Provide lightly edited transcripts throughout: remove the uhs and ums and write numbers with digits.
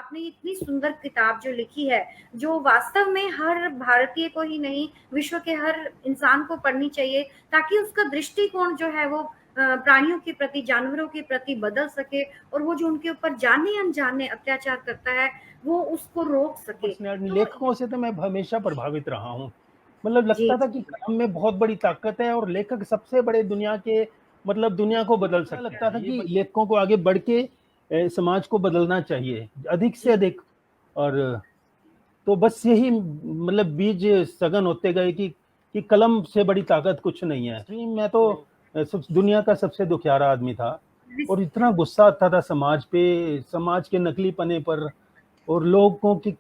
आपने इतनी सुंदर किताब जो लिखी है, जो वास्तव में हर भारतीय को ही नहीं, विश्व के हर इंसान को पढ़नी चाहिए, ताकि उसका दृष्टिकोण जो है वो प्राणियों के प्रति, जानवरों के प्रति बदल सके, और वो जो उनके ऊपर जाने अनजाने अत्याचार करता है वो उसको रोक सके। तो लेखकों से तो मैं हमेशा प्रभावित रहा हूँ। मतलब जी लगता था कि जी कलम में बहुत बड़ी ताकत है और लेखक सबसे बड़े दुनिया के, मतलब दुनिया को बदल सकते हैं। लगता था कि लेखकों को आगे बढ़ के समाज को बदलना चाहिए अधिक से अधिक। और तो बस यही मतलब बीज सघन होते गए कि कलम से बड़ी ताकत कुछ नहीं है। मैं तो दुनिया का सबसे दुखियारा आदमी था और इतना गुस्सा आता था समाज पे, समाज के नकलीपने पर, और लोगों की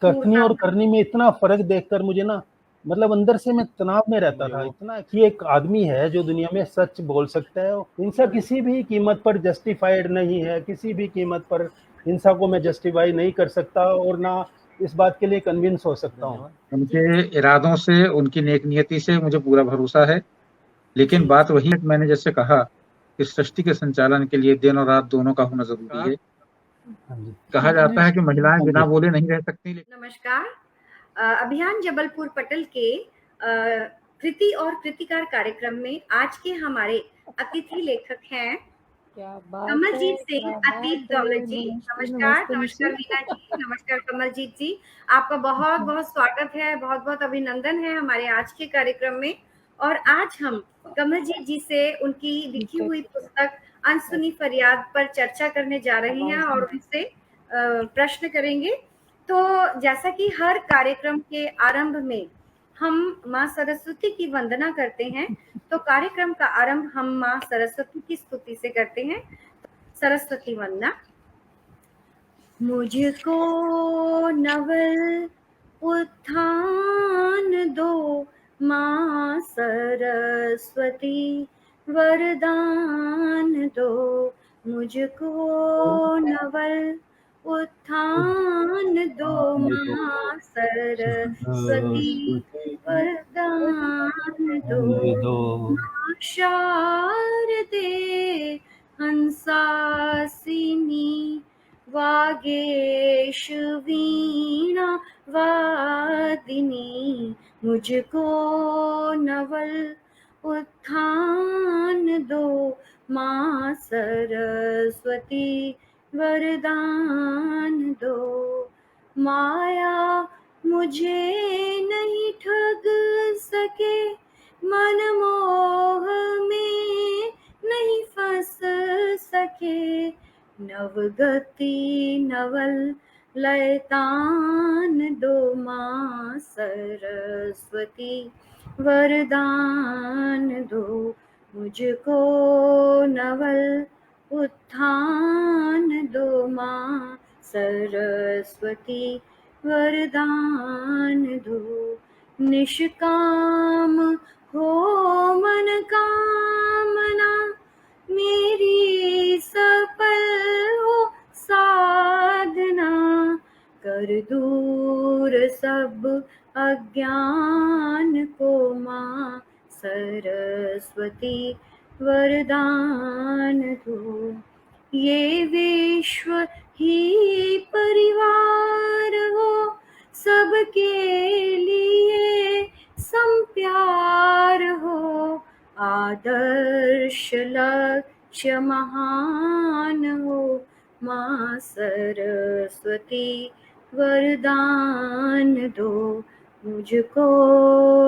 कथनी और करनी में इतना फर्क देखकर मुझे ना, मतलब अंदर से मैं तनाव में रहता था इतना कि एक आदमी है जो दुनिया में सच बोल सकता है। हिंसा किसी भी कीमत पर जस्टिफाइड नहीं है, किसी भी कीमत पर हिंसा को मैं जस्टिफाई नहीं कर सकता और ना इस बात के लिए कन्विंस हो सकता हूँ। उनके इरादों से, उनकी नेक नियति से मुझे पूरा भरोसा है। लेकिन बात वही है, मैंने जैसे कहा कि सृष्टि के संचालन के लिए दिन और रात दोनों का होना जरूरी है। कहा जाता है कि महिलाएं बिना बोले नहीं रह सकती। नमस्कार। अभियान जबलपुर पटल के कृति और कृतिकार कार्यक्रम में आज के हमारे अतिथि लेखक हैं कमलजीत सिंह अतीत दौलत जी। नमस्कार। नमस्कार वीना जी। नमस्कार कमलजीत जी। आपका बहुत बहुत स्वागत है, बहुत बहुत अभिनंदन है हमारे आज के कार्यक्रम में। और आज हम कमलजीत जी से उनकी लिखी हुई पुस्तक अनसुनी फरियाद पर चर्चा करने जा रहे हैं और उनसे प्रश्न करेंगे। तो जैसा कि हर कार्यक्रम के आरंभ में हम माँ सरस्वती की वंदना करते हैं, तो कार्यक्रम का आरंभ हम माँ सरस्वती की स्तुति से करते हैं। सरस्वती वंदना। मुझको नवल उत्थान दो माँ सरस्वती, वरदान दो मुझको नवल उत्थान दो माँ सरस्वती, वरदान दो माँ शारदे हंसासिनी, वागेश वीणा वादिनी, मुझको नवल उत्थान दो माँ सरस्वती, वरदान दो। माया मुझे नहीं ठग सके, मनमोह में नहीं फंस सके, नवगति नवल लयतान दो माँ सरस्वती, वरदान दो मुझको नवल उत्थान दो माँ सरस्वती, वरदान दो। निष्काम हो मन कामना, मेरी सफल हो साधना, कर दूर सब अज्ञान को माँ सरस्वती, वरदान दो। ये विश्व ही परिवार हो, सबके लिए संप्यार हो, आदर्श लक्ष्य महान हो, माँ सरस्वती, वरदान दो मुझको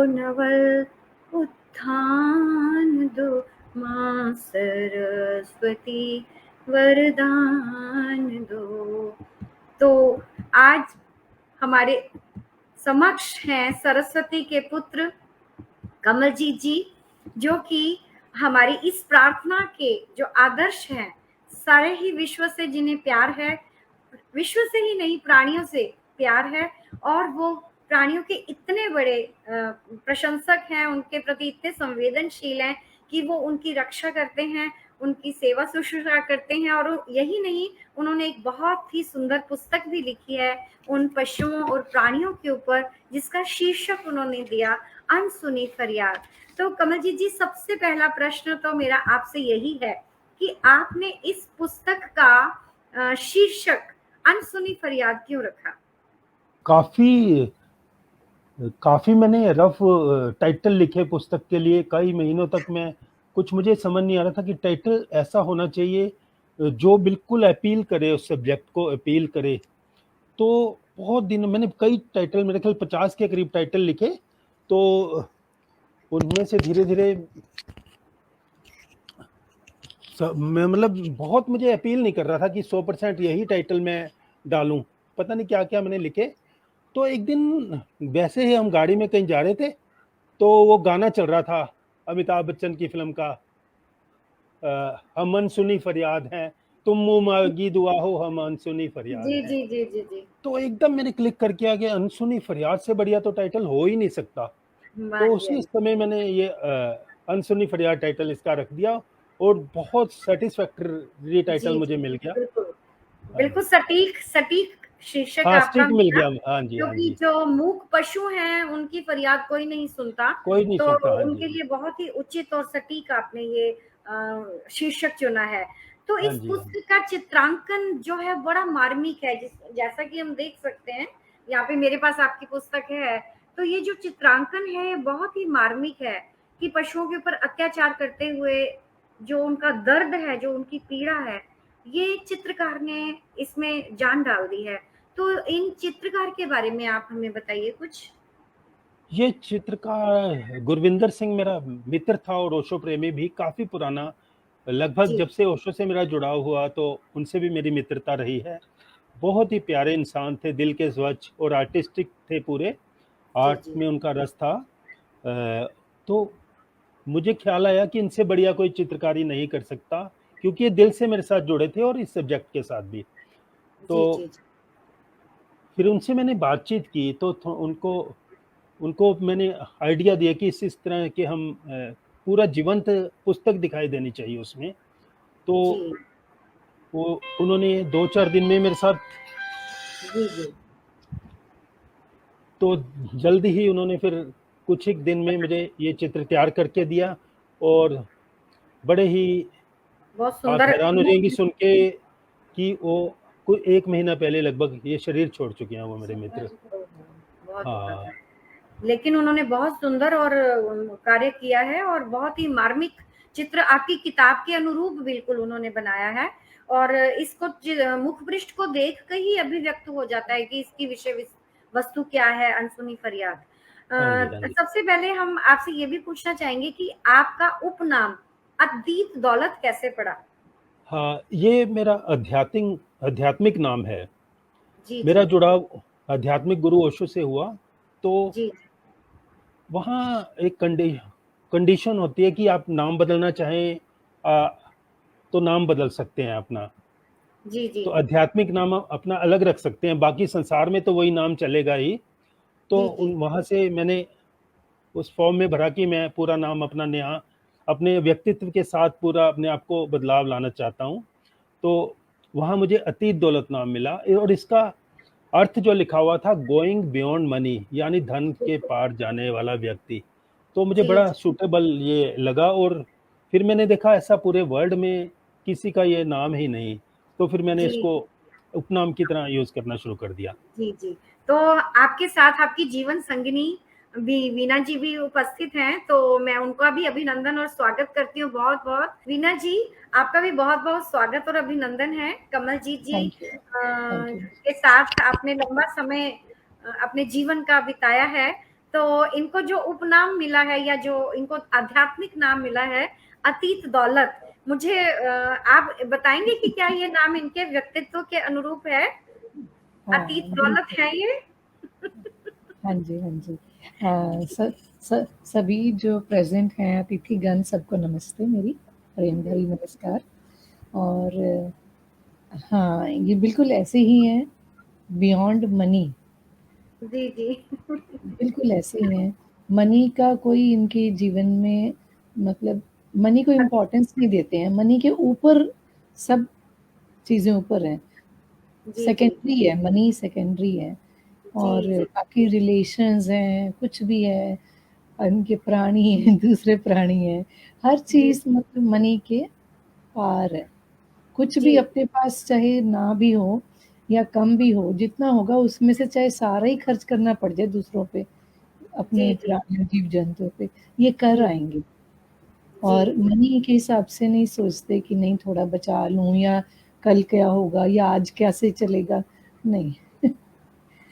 नवल उत्थान दो माँ सरस्वती, वरदान दो। तो आज हमारे समक्ष हैं सरस्वती के पुत्र कमलजीत जी, जो कि हमारी इस प्रार्थना के जो आदर्श हैं, सारे ही विश्व से जिन्हें प्यार है, विश्व से ही नहीं प्राणियों से प्यार है, और वो प्राणियों के इतने बड़े प्रशंसक हैं, उनके प्रति इतने संवेदनशील हैं कि वो उनकी रक्षा करते हैं, उनकी सेवा शुश्रूषा करते हैं। और यही नहीं, उन्होंने एक बहुत ही सुंदर पुस्तक भी लिखी है उन पशुओं और प्राणियों के ऊपर, जिसका शीर्षक उन्होंने दिया अनसुनी फरियाद। तो कमलजीत जी, सबसे पहला प्रश्न तो मेरा आपसे यही है कि आपने इस पुस्तक का शीर्षक अनसुनी फरियाद क्यों रखा? काफी मैंने रफ टाइटल लिखे पुस्तक के लिए। कई महीनों तक मैं कुछ मुझे समझ नहीं आ रहा था कि टाइटल ऐसा होना चाहिए जो बिल्कुल अपील करे, उस सब्जेक्ट को अपील करे। तो बहुत दिन मैंने कई टाइटल, मेरे ख्याल 50 के करीब टाइटल लिखे। तो उनमें से धीरे धीरे मैं मतलब बहुत मुझे अपील नहीं कर रहा था कि 100% यही टाइटल मैं डालूं। पता नहीं क्या क्या मैंने लिखे। तो एक दिन वैसे ही हम गाड़ी में कहीं जा रहे थे, तो वो गाना चल रहा था अमिताभ बच्चन की फिल्म का, हम अनसुनी फरियाद हैं, तुम मुंह मांगी दुआ हो, हम अनसुनी फरियाद जी हैं। जी जी जी जी। तो एकदम मैंने क्लिक करके आ गया, अनसुनी फरियाद से बढ़िया तो टाइटल हो ही नहीं सकता। तो उसी समय मैंने ये अनसुनी फरियाद टाइटल इसका रख दिया, और बहुत सेटिस्फैक्टरी टाइटल मुझे मिल गया। बिल्कुल बिल्कुल सटीक सटीक शीर्षक हाँ, आपका मिल गया। हाँ जी, हाँ क्योंकि जी। जो मूक पशु हैं उनकी फरियाद कोई नहीं सुनता, कोई नहीं तो सुनता। हाँ उनके जी, लिए बहुत ही उचित और सटीक आपने ये शीर्षक चुना है। तो हाँ इस जी, हाँ जी। पुस्तक का चित्रांकन जो है बड़ा मार्मिक है, जैसा कि हम देख सकते हैं, यहाँ पे मेरे पास आपकी पुस्तक है, तो ये जो चित्रांकन है बहुत ही मार्मिक है कि पशुओं के ऊपर अत्याचार करते हुए जो उनका दर्द है, जो उनकी पीड़ा है, ये चित्रकार ने इसमें जान डाल दी है। तो इन चित्रकार के बारे में आप हमें बताइए कुछ। ये चित्रकार गुरविंदर सिंह मेरा मित्र था, और ओशो प्रेमी भी, काफी पुराना। लगभग जी जब से ओशो से मेरा जुड़ाव हुआ तो उनसे भी मेरी मित्रता रही है। बहुत ही प्यारे इंसान थे, दिल के स्वच्छ और आर्टिस्टिक थे पूरे। जी आर्ट जी में उनका रस था। तो मुझे ख्याल आया कि इनसे बढ़िया कोई चित्रकारी नहीं कर सकता, क्योंकि ये दिल से मेरे साथ जुड़े थे और इस सब्जेक्ट के साथ भी। जी तो जी जी फिर उनसे मैंने बातचीत की, तो उनको उनको मैंने आइडिया दिया कि इस तरह के हम पूरा जीवंत पुस्तक दिखाई देनी चाहिए उसमें। तो जी वो उन्होंने 2-4 दिन में मेरे साथ, जी जी तो जल्दी ही उन्होंने फिर कुछ ही दिन में मुझे ये चित्र तैयार करके दिया। और बड़े ही, बहुत आप सुंदर। हैरान हो जाएंगी सुन के कि वो कोई 1 महीना पहले लगभग ये शरीर छोड़ चुके हैं वो मेरे मित्र। बहुत दुखद हाँ, है, लेकिन उन्होंने बहुत सुंदर और कार्य किया है और बहुत ही मार्मिक चित्र आपकी किताब के अनुरूप बिल्कुल उन्होंने बनाया है। और इसको मुख पृष्ठ को देख कर ही अभिव्यक्त हो जाता है कि इसकी विषय वस्तु क्या है, अनसुनी फरियाद। हाँ जी, हाँ जी। सबसे पहले हम आपसे ये भी पूछना चाहेंगे कि आपका उपनाम अतीत दौलत कैसे पड़ा? हाँ, ये मेरा आध्यात्मिक नाम है। जी मेरा जी जुड़ाव आध्यात्मिक गुरु ओशो से हुआ। तो जी वहाँ एक कंडीशन होती है कि आप नाम बदलना चाहें तो नाम बदल सकते हैं अपना। जी जी तो आध्यात्मिक नाम अपना अलग रख सकते हैं, बाकी संसार में तो वही नाम चलेगा ही। तो जी जी वहाँ से मैंने उस फॉर्म में भरा कि मैं पूरा नाम अपना नया, अपने व्यक्तित्व के साथ पूरा अपने आप को बदलाव लाना चाहता हूँ। तो वहाँ मुझे अतीत दौलत नाम मिला, और इसका अर्थ जो लिखा हुआ था, गोइंग बियॉन्ड मनी, यानी धन के पार जाने वाला व्यक्ति। तो मुझे जी बड़ा सूटेबल ये लगा। और फिर मैंने देखा ऐसा पूरे वर्ल्ड में किसी का ये नाम ही नहीं, तो फिर मैंने जी इसको उपनाम की तरह यूज करना शुरू कर दिया। जी जी। तो आपके साथ आपकी जीवन संगिनी भी वीना जी भी उपस्थित हैं, तो मैं उनका भी अभिनंदन और स्वागत करती हूँ बहुत बहुत। वीना जी, आपका भी बहुत बहुत स्वागत और अभिनंदन है। कमलजीत जी थैंक यू। Thank you. के साथ आपने लंबा समय अपने जीवन का बिताया है, तो इनको जो उपनाम मिला है या जो इनको आध्यात्मिक नाम मिला है अतीत दौलत, मुझे आप बताएंगे कि क्या ये नाम इनके व्यक्तित्व के अनुरूप है? हाँ, अतीत दौलत है ये? हाँ जी, हाँ जी। सभी जो प्रेजेंट हैं अतिथिगण, सबको नमस्ते, मेरी प्रेम भरी नमस्कार। और हाँ, ये बिल्कुल ऐसे ही है, बियॉन्ड मनी, जी जी बिल्कुल ऐसे ही है। मनी का कोई इनके जीवन में, मतलब मनी को इम्पोर्टेंस नहीं देते हैं, मनी के ऊपर सब चीज़ें ऊपर हैं, जी सेकेंडरी है, मनी सेकेंडरी है। और जी बाकी रिलेशंस हैं, कुछ भी है, उनके प्राणी हैं, दूसरे प्राणी हैं, हर जी चीज़ मतलब मनी के पार है। कुछ भी जी अपने पास चाहे ना भी हो, या कम भी हो, जितना होगा उसमें से चाहे सारा ही खर्च करना पड़ जाए दूसरों पे, अपने प्राणी जीव जंतुओं पे, ये कर आएंगे। और मनी के हिसाब से नहीं सोचते कि नहीं थोड़ा बचा लूं, या कल क्या होगा, या आज कैसे चलेगा, नहीं।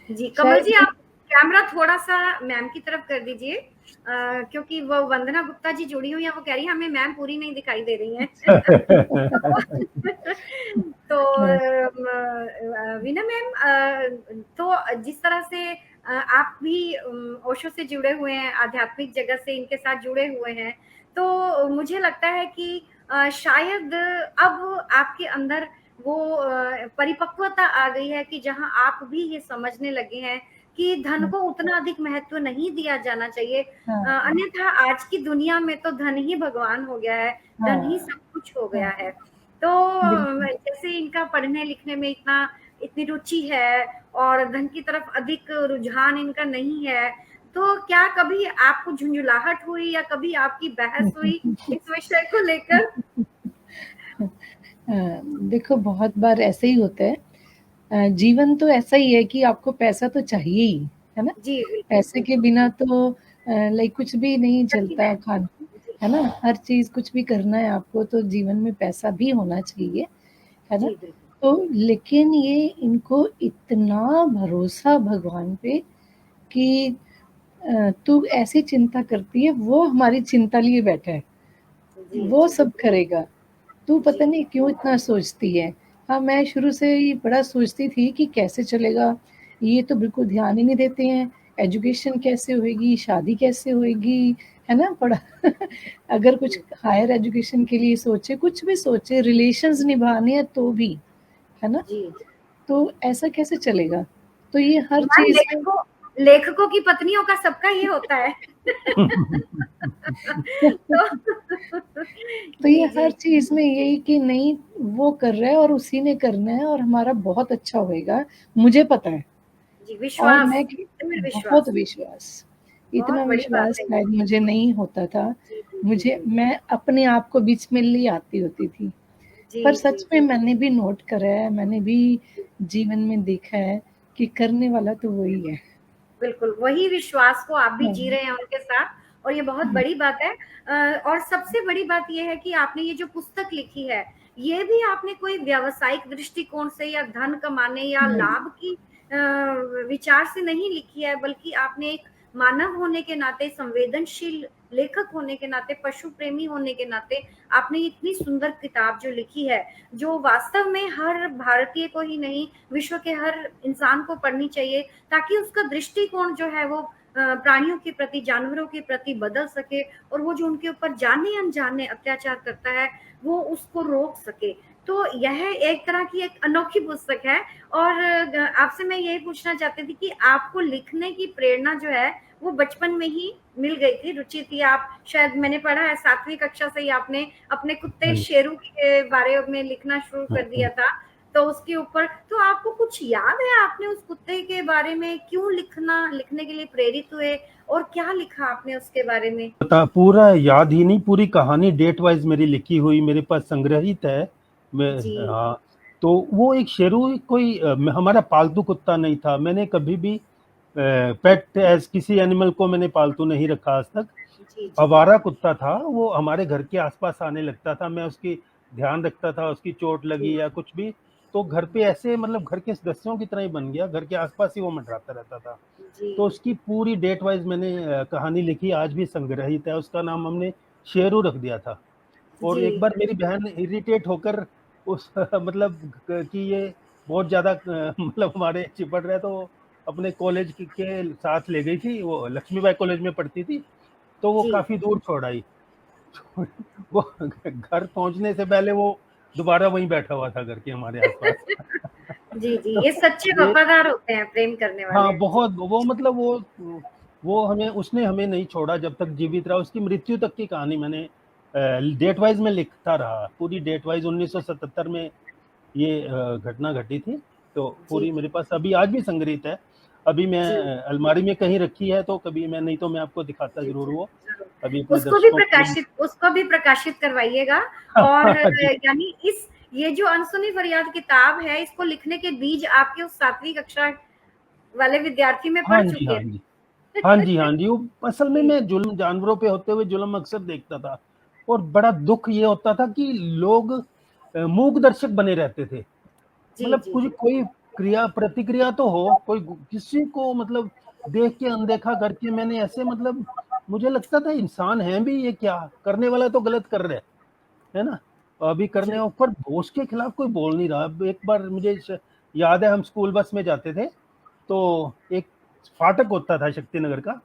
जी कमल जी, आप कैमरा थोड़ा सा मैम की तरफ कर दीजिए, क्योंकि वो वंदना गुप्ता जी जुड़ी हुई है, वो कह रही है हमें मैम पूरी नहीं दिखाई दे रही हैं। तो वीना मैम, तो जिस तरह से आप भी ओशो से जुड़े हुए हैं, आध्यात्मिक जगत से इनके साथ जुड़े हुए हैं, तो मुझे लगता है कि शायद अब आपके अंदर वो परिपक्वता आ गई है कि जहां आप भी ये समझने लगे हैं कि धन को उतना अधिक महत्व नहीं दिया जाना चाहिए। अन्यथा आज की दुनिया में तो धन ही भगवान हो गया है, धन ही सब कुछ हो गया है। तो जैसे इनका पढ़ने लिखने में इतनी रुचि है और धन की तरफ अधिक रुझान इनका नहीं है, तो क्या कभी आपको झुंझुलाहट हुई या कभी आपकी बहस हुई इस विषय को लेकर? देखो बहुत बार ऐसे ही होता है, जीवन तो ऐसा ही है कि आपको पैसा तो चाहिए ही, है ना। जी, पैसे के बिना तो लाइक कुछ भी नहीं चलता, खाना, है ना, हर चीज कुछ भी करना है आपको तो जीवन में पैसा भी होना चाहिए, है ना। तो लेकिन ये इनको इतना भरोसा भगवान पे कि तू ऐसी चिंता करती है, वो हमारी चिंता लिए बैठा है, वो सब करेगा, तू पता नहीं क्यों इतना सोचती है। हाँ, मैं शुरू से ही बड़ा सोचती थी कि कैसे चलेगा, ये तो बिल्कुल ध्यान ही नहीं देते हैं, एजुकेशन कैसे होएगी, शादी कैसे होएगी, है ना, बड़ा अगर कुछ हायर एजुकेशन के लिए सोचे, कुछ भी सोचे, रिलेशंस निभाने हैं तो भी, है ना, तो ऐसा कैसे चलेगा। तो ये हर चीज लेखकों की पत्नियों का सबका ये होता है। तो ये हर चीज में यही कि नहीं वो कर रहा है और उसी ने करना है और हमारा बहुत अच्छा होएगा, मुझे पता है। विश्वास, और मैं बहुत विश्वास, इतना विश्वास शायद मुझे नहीं होता था, मैं अपने आप को बीच में ले आती होती थी। पर सच में मैंने भी नोट करा है, मैंने भी जीवन में देखा है कि करने वाला तो वही है। बिल्कुल वही विश्वास को आप भी जी रहे हैं उनके साथ, और ये बहुत बड़ी बात है। और सबसे बड़ी बात ये है कि आपने ये जो पुस्तक लिखी है, ये भी आपने कोई व्यावसायिक दृष्टिकोण से या धन कमाने या लाभ की विचार से नहीं लिखी है, बल्कि आपने एक मानव होने के नाते, संवेदनशील लेखक होने के नाते, पशु प्रेमी होने के नाते आपने इतनी सुंदर किताब जो लिखी है, जो वास्तव में हर भारतीय को ही नहीं, विश्व के हर इंसान को पढ़नी चाहिए, ताकि उसका दृष्टिकोण जो है वो प्राणियों के प्रति, जानवरों के प्रति बदल सके, और वो जो उनके ऊपर जाने अनजाने अत्याचार करता है वो उसको रोक सके। तो यह एक तरह की एक अनोखी पुस्तक है। और आपसे मैं यही पूछना चाहती थी कि आपको लिखने की प्रेरणा जो है वो बचपन में ही मिल गई थी, रुचि थी, आप शायद मैंने पढ़ा है 7वीं कक्षा से ही आपने अपने कुत्ते शेरू के बारे में लिखना शुरू कर दिया था, तो उसके ऊपर तो आपको कुछ याद है, आपने उस कुत्ते के बारे में क्यों लिखने के लिए प्रेरित हुए और क्या लिखा आपने उसके बारे में? पूरा याद ही नहीं, पूरी कहानी डेट वाइज मेरी लिखी हुई मेरे पास संग्रहित है। हाँ, तो वो एक शेरू कोई हमारा पालतू कुत्ता नहीं था, मैंने कभी भी पेट एज किसी एनिमल को मैंने पालतू नहीं रखा आज तक। आवारा कुत्ता था, वो हमारे घर के आसपास आने लगता था, मैं उसकी ध्यान रखता था, उसकी चोट लगी या कुछ भी तो घर पे ऐसे मतलब घर के सदस्यों की तरह ही बन गया, घर के आसपास ही वो मंडराता रहता था। तो उसकी पूरी डेट वाइज मैंने कहानी लिखी, आज भी संग्रहित है, उसका नाम हमने शेरू रख दिया था। और एक बार मेरी बहन इरिटेट होकर उस मतलब कि ये बहुत ज्यादा मतलब हमारे चिपट रहे, तो अपने कॉलेज के साथ ले गई थी, वो लक्ष्मीबाई कॉलेज में पढ़ती थी, तो वो काफी दूर छोड़ आई। वो घर पहुंचने से पहले वो दोबारा वहीं बैठा हुआ था घर के हमारे आसपास। जी जी, ये सच्चे वफादार होते हैं, प्रेम करने वाले। हाँ बहुत, वो मतलब वो हमें, उसने हमें नहीं छोड़ा जब तक जीवित रहा, उसकी मृत्यु तक की कहानी मैंने डेट वाइज में लिखता रहा, पूरी डेट वाइज। 1977 में ये घटना घटी थी, तो पूरी मेरे पास अभी आज भी संग्रहित है, अभी मैं अलमारी में कहीं रखी है, तो कभी मैं, नहीं तो मैं आपको दिखाता जरूर वो। अभी उसको भी प्रकाशित करवाइएगा। और यानी ये जो अनसुनी फरियाद किताब है, इसको लिखने के बीज आपके उस 7वीं कक्षा वाले विद्यार्थी में हाँ पड़ जी, चुके हाँ हैं। जी। हाँ जी, हाँ जी। वो असल में मैं जुल्म जानवरों पे होते हुए जुल्म अक्सर देखता था और बड़ा दुःख ये होता था कि लोग मूक दर्शक बने रहते थे। जी, मतलब जी, कुछ जी। कोई क्रिया प्रतिक्रिया तो हो, कोई किसी को मतलब देख के अनदेखा करके मैंने ऐसे मतलब मुझे लगता था इंसान है भी ये क्या? करने वाला तो गलत कर रहा है ना? अभी करने जी, पर उसके खिलाफ कोई बोल नहीं रहा। अब एक बार मुझे याद है हम स्कूल बस में जाते थे, तो एक फाटक होता था शक्तिनगर का,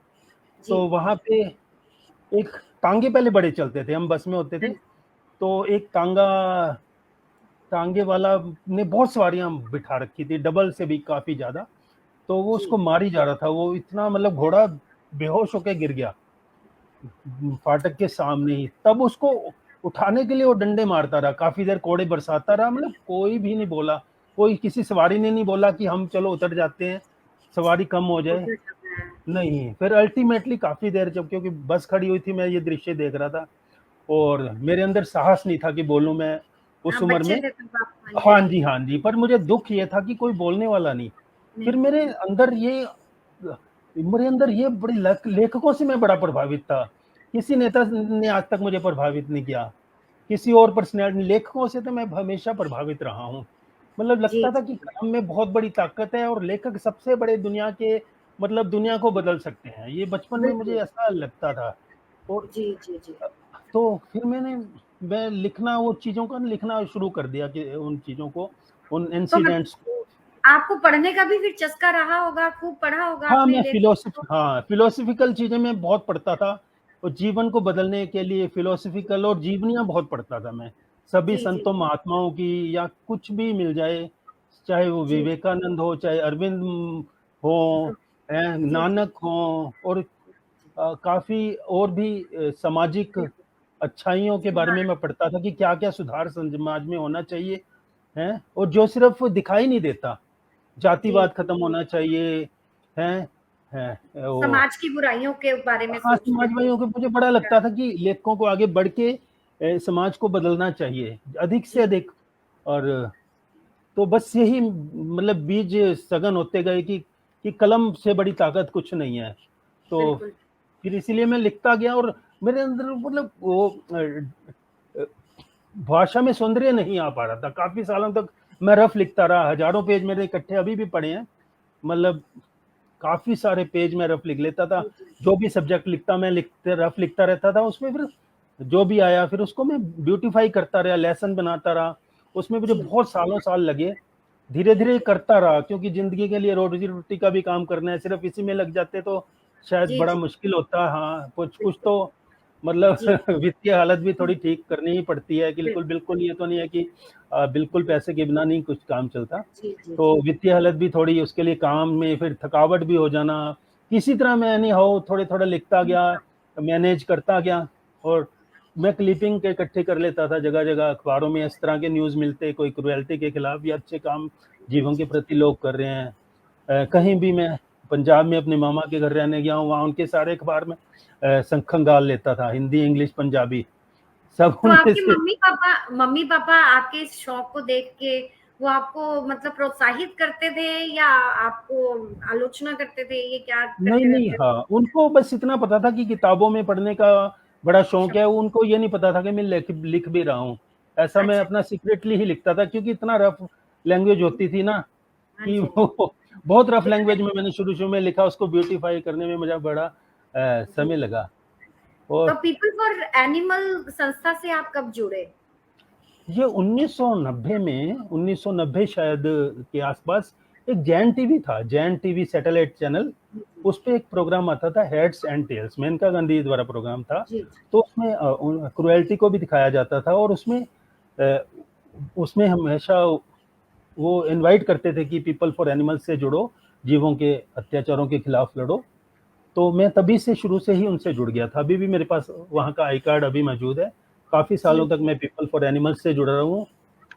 जी। तो वहाँ पे एक टांगे पहले बड़े चलते थे, हम बस में होते थे, हाँ, तो एक टांगे वाला ने बहुत सवारियाँ बिठा रखी थी, डबल से भी काफ़ी ज़्यादा, तो वो जी। उसको मार ही जा रहा था। वो इतना मतलब घोड़ा बेहोश होके गिर गया, फाटक के सामने ही। तब उसको उठाने के लिए वो डंडे मारता रहा, काफ़ी देर कोड़े बरसाता रहा, मतलब कोई भी नहीं बोला, कोई किसी सवारी ने नहीं बोला कि हम चलो उतर जाते हैं, सवारी कम हो जाए। उधर जाना है। नहीं, फिर अल्टीमेटली काफ़ी देर जब क्योंकि बस खड़ी हुई थी, मैं ये दृश्य देख रहा था और मेरे अंदर साहस नहीं था कि बोलूँ मैं उस हाँ, उम्र बच्चे में। थे तब आप। हाँ जी, हाँ हाँ जी, जी। हाँ जी, पर मुझे दुःख ये था कि कोई बोलने वाला नहीं। फिर नहीं। मेरे अंदर ये बड़ी लेखकों से मैं बड़ा प्रभावित था। किसी नेता ने आज तक मुझे प्रभावित नहीं किया। किसी और पर्सनैलिटी लेखकों से तो मैं हमेशा प्रभावित रहा हूँ। मतलब जी, लगता था कि जी। कलम में बहुत बड़ी ताकत है और लेखक सबसे बड़े दुनिया के मतलब दुनिया को बदल सकते हैं। ये बचपन में मुझे बिल्कुल। ऐसा लगता था। और जी, जी, जी। तो फिर मैं लिखना वो चीज़ों का लिखना शुरू कर दिया कि उन चीज़ों को, उन तो मतलब इंसिडेंट्स को। आपको पढ़ने का भी फिर चस्का रहा होगा, खूब पढ़ा होगा हाँ, आपने मैं लेखकों को? फिलोसॉफ़िकल चीज़ें मैं बहुत पढ़ता था और जीवन को बदलने के लिए फिलोसॉफ़िकल और जीवनियाँ बहुत पढ़ता था मैं। सभी जी, जी, संतों महात्माओं की या कुछ भी मिल जाए, चाहे वो जी, विवेकानंद हो, चाहे अरविंद हों, जी, जी, नानक हों और काफ़ी और भी सामाजिक बिल्कुल। अच्छाइयों के बारे हाँ, में मैं पढ़ता था कि क्या-क्या सुधार समाज में होना चाहिए, हैं? और जो सिर्फ़ दिखाई नहीं देता, जी, जातिवाद जी। खत्म होना चाहिए, हैं? हैं, वो समाज की बुराइयों के बारे में हाँ, सोचते थे। समाजवादियों को मुझे बड़ा लगता था कि लेखकों को आगे बढ़ के समाज को बदलना चाहिए, अधिक से जी, अधिक। और तो बस यही मतलब बीज सघन होते गए कि कलम से बड़ी ताकत कुछ नहीं है। तो बिल्कुल। फिर इसीलिए मैं लिखता गया और मेरे अंदर मतलब वो अ, भाषा में सौंदर्य नहीं आ पा रहा था। काफ़ी सालों तक मैं रफ़ लिखता रहा, हज़ारों पेज मेरे इकट्ठे अभी भी पड़े हैं। मतलब काफ़ी सारे पेज मैं रफ़ लिख लेता था। जी, जी। जो भी सब्जेक्ट लिखता मैं रफ़ लिखता रहता था, उसमें फिर जो भी आया फिर उसको मैं ब्यूटीफाई करता रहा, लेसन बनाता रहा। उसमें मुझे जी, बहुत सालों साल लगे। धीरे-धीरे करता रहा क्योंकि ज़िंदगी के लिए रोज़ी-रोटी का भी काम करना है, सिर्फ़ इसी में लग जाते तो शायद जी, बड़ा जी, मुश्किल होता। हाँ, कुछ बिल्कुल। तो मतलब जी, वित्तीय हालत भी थोड़ी ठीक करनी ही पड़ती है। बिल्कुल, बिल्कुल। बिल्कुल ये तो नहीं है कि बिल्कुल पैसे के बिना नहीं कुछ काम चलता। जी, जी, तो जी। वित्तीय हालत भी थोड़ी उसके लिए काम में फिर थकावट भी हो जाना, किसी तरह मैं एनी हाउ थोड़े-थोड़े लिखता गया, मैनेज करता गया और मैं क्लिपिंग के इकट्ठे कर लेता था जगह-जगह अखबारों में इस तरह के न्यूज़ मिलते, कोई क्रुएल्टी के खिलाफ या अच्छे काम जीवों के जी, जी, प्रति लोग कर रहे हैं। जी। कहीं भी मैं पंजाब में अपने मामा के घर रहने गया हूँ, वहाँ उनके सारे अखबार में खंगाल लेता था, हिंदी, इंग्लिश, पंजाबी सब तो उनमें आपके से। मम्मी-पापा आपके इस शौक को देख के वो आपको मतलब प्रोत्साहित करते थे या आपको आलोचना करते थे? ये क्या नहीं, करते नहीं, रहते थे? हाँ, उनको बस इतना पता था कि किताबों में पढ़ने का बड़ा शौक अच्छा, है, उनको ये नहीं पता था कि मैं लिख भी रहा हूँ। ऐसा मैं अच्छा। अपना सीक्रेटली ही लिखता था क्योंकि इतना रफ़ लैंग्वेज होती थी ना हाँ कि जी, हाँ जी। वो बहुत रफ़ लिखने लैंग्वेज में मैंने शुरू-शुरू में लिखा, उसको ब्यूटीफाई करने में मुझे बड़ा जी। समय लगा। तो और पीपल फॉर एनिमल संस्था से आप कब जुड़े? ये 1990 शायद के आसपास एक जैन टीवी था, जैन टीवी सैटेलाइट चैनल, जी, जी। उसपे एक प्रोग्राम आता था heads and tails, Maneka Gandhi द्वारा प्रोग्राम था। जी, तो उसमें क्रुएल्टी को भी दिखाया जाता था और उसमें हमेशा वो इनवाइट करते थे कि पीपल फॉर एनिमल्स से जुड़ो, जीवों के अत्याचारों के खिलाफ लड़ो। तो मैं तभी से शुरू से ही उनसे जुड़ गया था। अभी भी मेरे पास वहाँ का आई कार्ड अभी मौजूद है। काफ़ी जी, सालों तक मैं पीपल फॉर एनिमल्स से जुड़ा रहा हूँ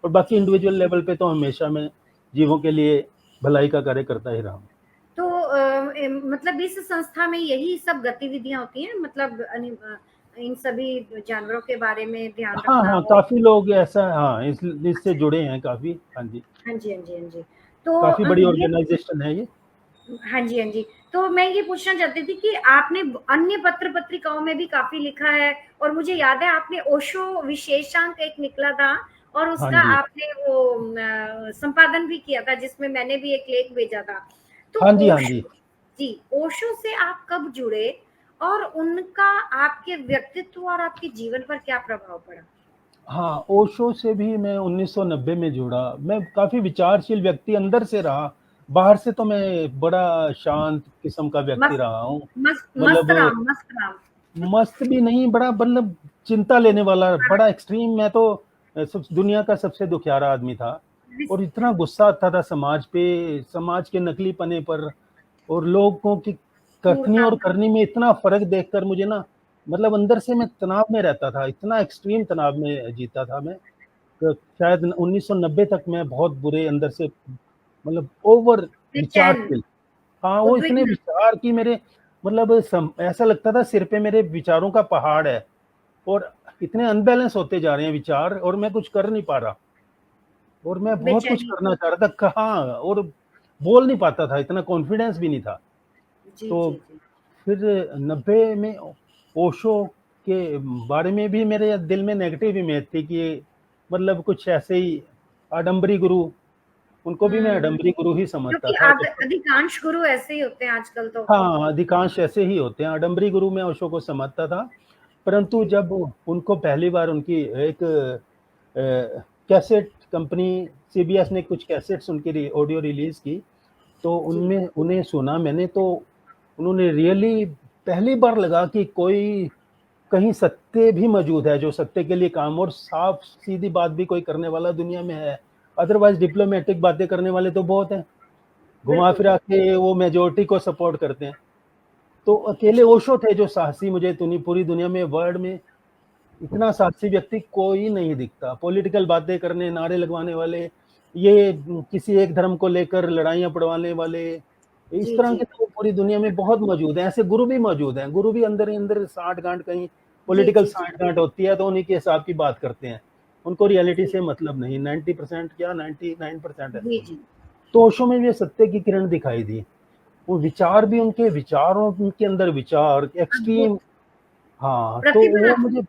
और बाकी इंडिविजुअल लेवल पे तो हमेशा मैं जीवों के लिए भलाई का कार्य करता ही रहा हूँ। तो मतलब इस संस्था में यही सब गतिविधियाँ होती हैं? मतलब इन सभी जानवरों के बारे में ध्यान हाँ रखना हाँ, हो। काफी लोग ऐसा, हाँ, इससे जुड़े हैं काफी। हाँ जी, हाँ जी, हाँ जी, हाँ जी। तो काफी बड़ी ये ऑर्गेनाइजेशन है ये। हाँ जी, हाँ जी। तो मैं ये पूछना चाहती थी कि आपने अन्य पत्र-पत्रिकाओं में भी काफ़ी लिखा है और मुझे याद है आपने ओशो विशेषांक एक निकला था और हाँ उसका जी, आपने वो संपादन भी किया था जिसमें मैंने भी एक लेख भेजा था। तो हाँ जी, हाँ जी। ओशो जी, ओशो से आप कब जुड़े और उनका आपके व्यक्तित्व और आपके जीवन पर क्या प्रभाव पड़ा? हाँ, ओशो से भी मैं 1990 में जुड़ा। मैं काफ़ी विचारशील व्यक्ति अंदर से रहा, बाहर से तो मैं बड़ा शांत किस्म का व्यक्ति मस्त रहा हूँ। मस्त मस्त मतलब राम, मस्त राम। मस्त भी नहीं, बड़ा मतलब चिंता लेने वाला, बड़ा एक्सट्रीम। मैं तो सब दुनिया का सबसे दुखियारा आदमी था और इतना गुस्सा आता था समाज पे, समाज के नकलीपने पर और लोगों की कथनी क्रूरता और करनी में इतना फ़र्क देखकर मुझे ना, मतलब अंदर से मैं तनाव में रहता था, इतना एक्सट्रीम तनाव में जीता था मैं। शायद 1990 तक मैं बहुत बुरे अंदर से, मतलब ओवर बेचैन, विचारशील। हाँ, वो इतने उद्विग्न। विचार कि मेरे, मतलब ऐसा लगता था सिर पे मेरे विचारों का पहाड़ है और इतने अनबैलेंस होते जा रहे हैं विचार और मैं कुछ कर नहीं पा रहा और मैं बहुत कुछ बेचैनी। करना चाह रहा था, कहाँ, और बोल नहीं पाता था, इतना कॉन्फिडेंस भी नहीं था। जी, तो जी, जी। फिर 90 में ओशो के बारे में भी मेरे दिल में नेगेटिव इमेज थी कि मतलब कुछ ऐसे ही आडंबरी गुरु, उनको भी मैं हुँ, आडंबरी गुरु ही समझता क्योंकि था जब तक। अधिकांश गुरु ऐसे ही होते हैं आजकल तो। हाँ, अधिकांश ऐसे ही होते हैं, आडंबरी गुरु मैं ओशो को समझता था। परंतु जी, जब उनको पहली बार उनकी एक कैसेट कंपनी सीबीएस ने कुछ कैसेट्स उनकी ऑडियो रिलीज़ की, तो जी, उनमें उन्हें सुना मैंने, तो उन्होंने रियली पहली बार लगा कि कोई कहीं सत्य भी मौजूद है, जो सत्य के लिए काम, और साफ सीधी बात भी कोई करने वाला दुनिया में है। अदरवाइज डिप्लोमेटिक बातें करने वाले तो बहुत हैं, घुमा बिल्कुल। फिरा के वो मेजोरिटी को सपोर्ट करते हैं। तो अकेले जी, ओशो थे जो साहसी, मुझे पूरी दुनिया में, वर्ल्ड में इतना साहसी व्यक्ति कोई नहीं दिखता। पॉलिटिकल बातें करने, नारे लगवाने वाले, ये किसी एक धर्म को लेकर लड़ाइयाँ पड़वाने वाले, इस जी, तरह जी। के तो पूरी दुनिया में बहुत मौजूद हैं। ऐसे गुरु भी मौजूद हैं। गुरु भी अंदर ही अंदर साठ-गांठ, कहीं जी, पॉलिटिकल जी, जी। साठ-गांठ होती है तो उन्हीं के हिसाब की बात करते हैं। उनको रियलिटी जी, से मतलब नहीं, 90% क्या 99% है। जी, जी। तो ओशो में भी सत्य की किरण दिखाई दी। वो विचार भी, उनके विचारों के अंदर विचार अद्भुत, एक्सट्रीम। हाँ, तो वो प्रतिभाशाली। मुझे,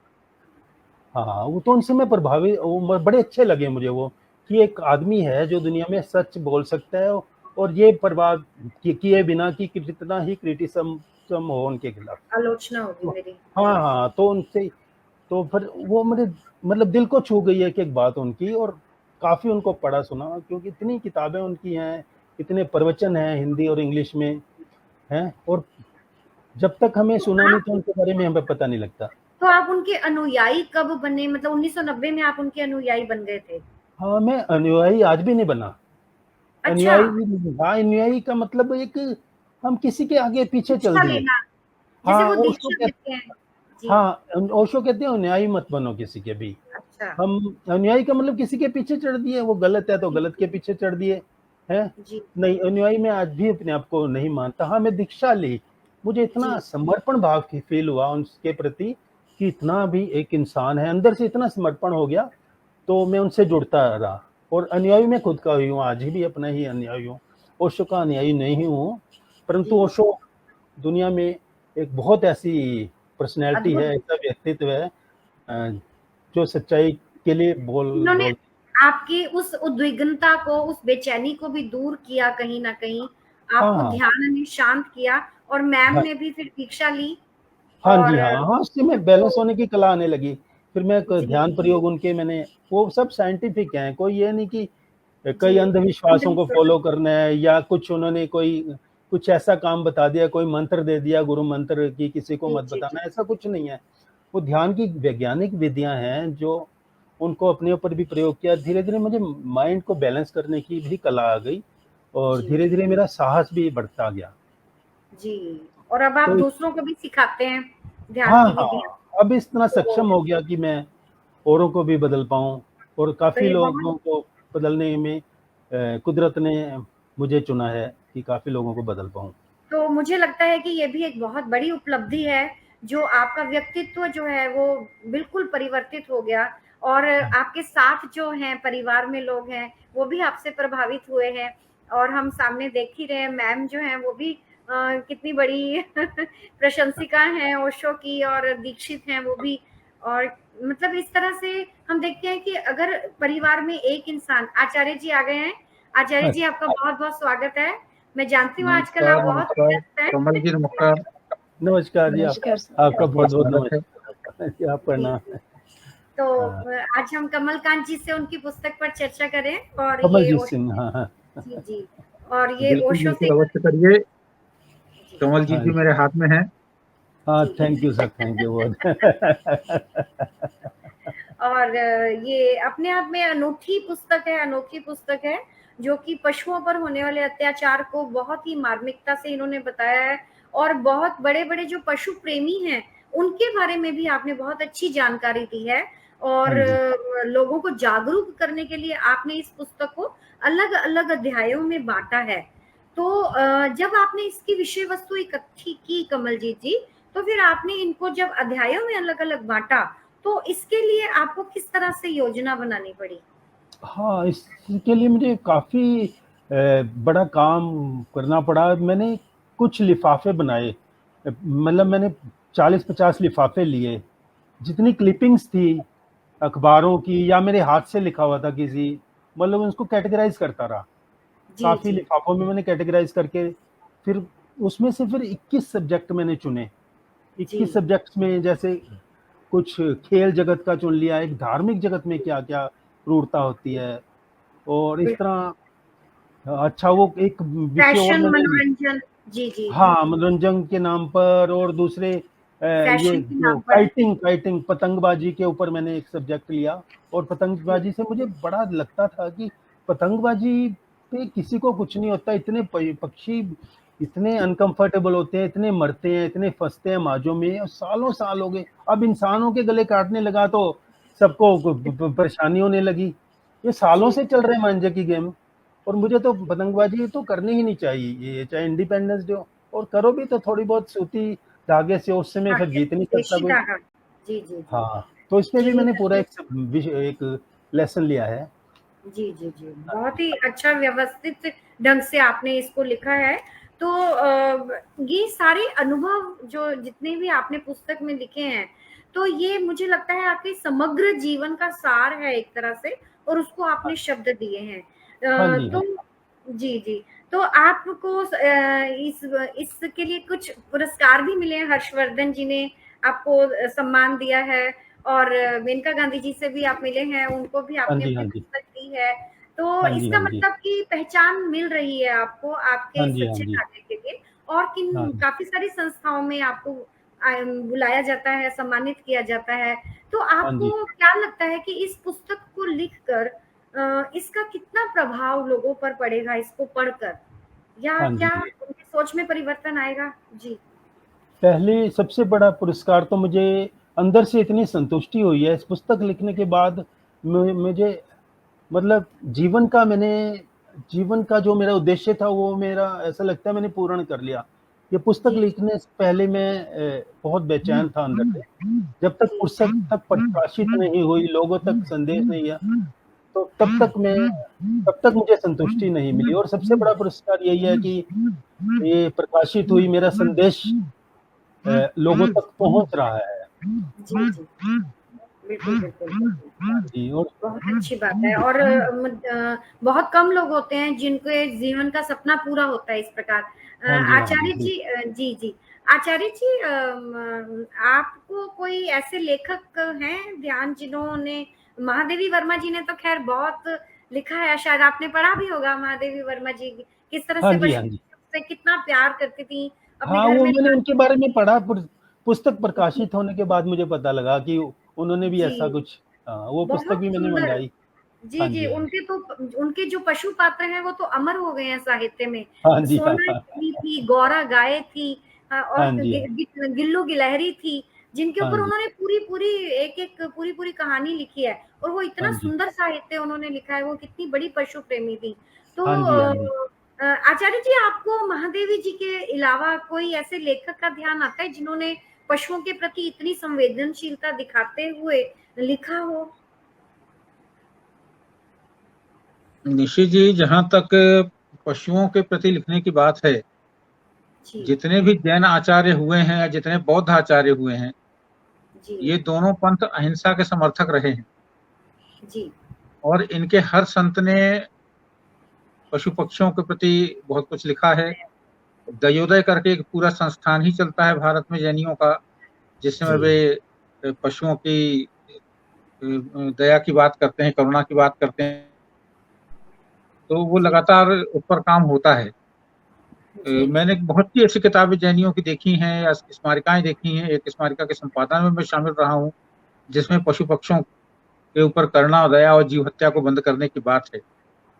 हाँ, वो तो उनसे मैं प्रभावित, वो बड़े अच्छे लगे मुझे वो, कि एक आदमी है जो दुनिया में सच बोल सकता है और ये परवाह किए बिना कि कितना ही क्रिटिसिज्म हो उनके खिलाफ। आलोचना होगी तो मेरी। हाँ, हाँ, तो उनसे, तो फिर वो मेरे, मतलब दिल को छू गई है कि एक बात उनकी, और काफ़ी उनको पढ़ा सुना, क्योंकि इतनी किताबें उनकी हैं, इतने प्रवचन हैं हिंदी और इंग्लिश में, हैं, और जब तक हमें तो सुना नहीं आप तो उनके बारे में हमें पता नहीं लगता। तो आप उनके अनुयायी कब बने? मतलब 1990 में आप उनके अनुयायी बन गए थे? हाँ, मैं अनुयायी आज भी नहीं बना। अच्छा, अनुयायी, हाँ, अनुयायी का मतलब एक, हम किसी के आगे पीछे चल दीक्षा दिए। लेना, जैसे हाँ, वो ओशो दीक्षा कहते, लेते हैं। जी, हाँ, ओशो कहते हैं अनुयायी मत बनो किसी के भी। अच्छा। हम, अनुयायी का मतलब किसी के पीछे चढ़ दिए, वो गलत है तो जी, गलत के पीछे चढ़ दिए, हैं? जी, नहीं, अनुयायी मैं आज भी अपने आप को नहीं मानता। हाँ, मैं दीक्षा ली, मुझे इतना जी, समर्पण भाव की फ़ील हुआ उनके प्रति कि इतना भी एक इंसान है, अंदर से इतना समर्पण हो गया, तो मैं उनसे जुड़ता रहा और अनुयायी मैं खुद का ही हूँ, आज भी अपना ही अनुयायी हूँ। ओशो का अनुयायी नहीं हूँ, परंतु जी। ओशो दुनिया में एक बहुत ऐसी पर्सनैलिटी अद्भुत। है, ऐसा व्यक्तित्व है, जो सच्चाई के लिए उन्होंने बोल। आपकी उस उद्विग्नता को, उस बेचैनी को भी दूर किया कहीं न कहीं, हाँ, आपको हाँ। ध्यान में शांत किया और मैम हाँ, ने भी फिर दीक्षा ली हाँ जी, और हाँ, हाँ, उससे मैं बैलेंस तो होने की कला आने लगी। फिर मैं क जी, ध्यान प्रयोग उनके, मैंने, वो सब साइंटिफिक हैं, कोई ये नहीं कि जी, कई अंधविश्वासों को अंधविश्वास। फ़ॉलो करना है या कुछ उन्होंने कोई कुछ ऐसा काम बता दिया, कोई मंत्र दे दिया, गुरु मंत्र कि किसी को जी, मत जी, जी। बताना, ऐसा कुछ नहीं है। वो ध्यान की वैज्ञानिक विधियाँ हैं जो उनको अपने ऊपर भी प्रयोग किया। धीरे-धीरे मुझे माइंड को बैलेंस करने की भी कला आ गई और जी, धीरे-धीरे मेरा साहस भी बढ़ता गया। जी। और अब आप तो दूसरों को भी सिखाते हैं ध्यान हाँ, की हाँ, विधियाँ। अब इतना तो सक्षम हो गया कि मैं औरों को भी बदल पाऊँ और तो काफ़ी ये बहुत लोगों को बदलने में कुदरत ने मुझे चुना है कि काफ़ी लोगों को बदल पाऊँ। तो मुझे लगता है कि ये भी एक बहुत बड़ी उपलब्धि है जो आपका व्यक्तित्व जो है वो बिल्कुल परिवर्तित हो गया, और आपके साथ जो हैं परिवार में लोग हैं वो भी आपसे प्रभावित हुए हैं। और हम सामने देख ही रहे हैं, मैम जो हैं वो भी कितनी बड़ी प्रशंसिका हैं ओशो की, और दीक्षित हैं वो भी। और मतलब इस तरह से हम देखते हैं कि अगर परिवार में एक इंसान, आचार्य जी आ गए हैं। आचार्य जी आपका बहुत बहुत स्वागत है। मैं जानती हूँ आजकल आप बहुत व्यस्त हैं। कमल जी नमस्कार। नमस्कार जी, आपका बहुत बहुत नमस्कार, आपका नाम है। तो आज हम कमल कांत जी से उनकी पुस्तक पर चर्चा करें, और कमलजीत सिंह, हाँ। जी जी, और ये बिल्कुल ओशो से अवश्य करिए, कमल जी भी मेरे हाथ में है। हाँ, thank you sir, thank you बहुत। और ये अपने आप में अनोखी पुस्तक है, अनोखी पुस्तक है, जो कि पशुओं पर होने वाले अत्याचार को बहुत ही मार्मिकता से इन्होंने बताया है। और बहुत बड़े बड़े जो पशु प्रेमी हैं उनके बारे में भी आपने बहुत अच्छी जानकारी दी है, और लोगों को जागरूक करने के लिए आपने इस पुस्तक को अलग अलग अध्यायों में बांटा है। तो जब आपने इसकी विषय वस्तु इकट्ठी की कमलजीत जी, तो फिर आपने इनको जब अध्यायों में अलग अलग बांटा, तो इसके लिए आपको किस तरह से योजना बनानी पड़ी? हाँ, इसके लिए मुझे काफ़ी बड़ा काम करना पड़ा। मैंने कुछ लिफाफे बनाए, मतलब मैंने 40-50 लिफाफे लिए। जितनी क्लिपिंग्स थी अखबारों की या मेरे हाथ से लिखा हुआ था किसी, मतलब उसको कैटेगराइज करता रहा। काफ़ी लिफाफों में मैंने कैटेगराइज करके फिर उसमें से फिर 21 सब्जेक्ट मैंने चुने। 21 सब्जेक्ट्स में जैसे कुछ खेल जगत का चुन लिया, एक धार्मिक जगत में क्या-क्या क्रूरता होती है, और इस तरह अच्छा वो एक विषय और मैंने मनोरंजन, जी जी, हाँ, मनोरंजन के नाम पर, और दूसरे ये जो काइटिंग पतंगबाजी के ऊपर मैंने एक सब्जेक्ट लिया। और पतंगबाजी से मुझे बड़ा लगता था कि पतंगबाजी पे किसी को कुछ नहीं होता, इतने पक्षी इतने अनकंफर्टेबल होते हैं, इतने मरते हैं, इतने फंसते हैं माजों में, और सालों साल हो गए। अब इंसानों के गले काटने लगा तो सबको परेशानी होने लगी। ये सालों से चल रहे मांझे की गेम, और मुझे तो पतंगबाजी तो करनी ही नहीं चाहिए, ये चाहे इंडिपेंडेंस डे हो, और करो भी तो थोड़ी बहुत सूती धागे से, उससे में फिर जीत नहीं सकता कोई। जी जी, हाँ, तो इसमें भी मैंने पूरा एक लेसन लिया है। जी जी जी, बहुत ही अच्छा व्यवस्थित ढंग से आपने इसको लिखा है। तो ये सारे अनुभव जो जितने भी आपने पुस्तक में लिखे हैं, तो ये मुझे लगता है आपके समग्र जीवन का सार है एक तरह से, और उसको आपने शब्द दिए हैं। तो जी जी, तो आपको इसके लिए कुछ पुरस्कार भी मिले हैं। हर्षवर्धन जी ने आपको सम्मान दिया है, और मेनका गांधी जी से भी आप मिले हैं, उनको भी आपने अपनी पुस्तक दी है। तो इसका मतलब कि पहचान मिल रही है आपको आपके सच्चे नाते के लिए। और काफी सारी संस्थाओं में आपको बुलाया जाता है, सम्मानित किया जाता है। तो आपको क्या लगता है कि इस पुस्तक को लिखकर इसका कितना प्रभाव लोगों पर पड़ेगा इसको पढ़कर, या क्या उनकी सोच में परिवर्तन आएगा? जी, पहले सबसे बड़ा पुरस्कार तो मुझे अंदर से इतनी संतुष्टि हुई है इस पुस्तक लिखने के बाद। मुझे मतलब जीवन का जो मेरा उद्देश्य था वो मेरा ऐसा लगता है मैंने पूर्ण कर लिया। ये पुस्तक लिखने से पहले मैं बहुत बेचैन था अंदर से, जब तक पुस्तक तक प्रकाशित नहीं हुई, लोगों तक संदेश नहीं गया, तो तब तक मुझे संतुष्टि नहीं मिली। और सबसे बड़ा पुरस्कार यही है कि ये प्रकाशित हुई, मेरा संदेश लोगों तक पहुंच रहा है। जी जी, बिल्कुल बिल्कुल जी, और बहुत अच्छी बात है। और बहुत कम लोग होते हैं जिनके जीवन का सपना पूरा होता है इस प्रकार। आचार्य जी, जी जी, आचार्य जी, आपको कोई ऐसे लेखक हैं ध्यान जिन्होंने, महादेवी वर्मा जी ने तो खैर बहुत लिखा है, शायद आपने पढ़ा भी होगा महादेवी वर्मा जी किस तरह से कितना प्यार करती थी अपने घर में। मैंने उनके बारे में पढ़ा, पुस्तक प्रकाशित होने के बाद मुझे पता लगा कि उन्होंने भी ऐसा कुछ, वो पुस्तक भी मैंने मंगाई। जी जी, उनके जो पशु पात्र हैं वो तो अमर हो गए हैं साहित्य में। सोना थी, गौरा गाय थी, और गिल्लू गिलहरी थी, जिनके ऊपर उन्होंने पूरी कहानी लिखी है। और वो इतना सुंदर साहित्य उन्होंने लिखा है, वो कितनी बड़ी पशु प्रेमी थी। तो आचार्य जी, आपको महादेवी जी के अलावा कोई ऐसे लेखक का ध्यान आता है जिन्होंने पशुओं के प्रति इतनी संवेदनशीलता दिखाते हुए लिखा हो? निशि जी, जहां तक पशुओं के प्रति लिखने की बात है, जितने भी जैन आचार्य हुए हैं या जितने बौद्ध आचार्य हुए हैं, ये दोनों पंथ अहिंसा के समर्थक रहे हैं जी। और इनके हर संत ने पशु पक्षियों के प्रति बहुत कुछ लिखा है। दयोदय करके एक पूरा संस्थान ही चलता है भारत में जैनियों का, जिसमें वे पशुओं की दया की बात करते हैं, करुणा की बात करते हैं, तो वो लगातार उस पर काम होता है। मैंने बहुत सी ऐसी किताबें जैनियों की देखी हैं या स्मारिकाएं देखी हैं। एक स्मारिका के संपादन में मैं शामिल रहा हूँ, जिसमें पशु पक्षियों के ऊपर करुणा और दया और जीव हत्या को बंद करने की बात है।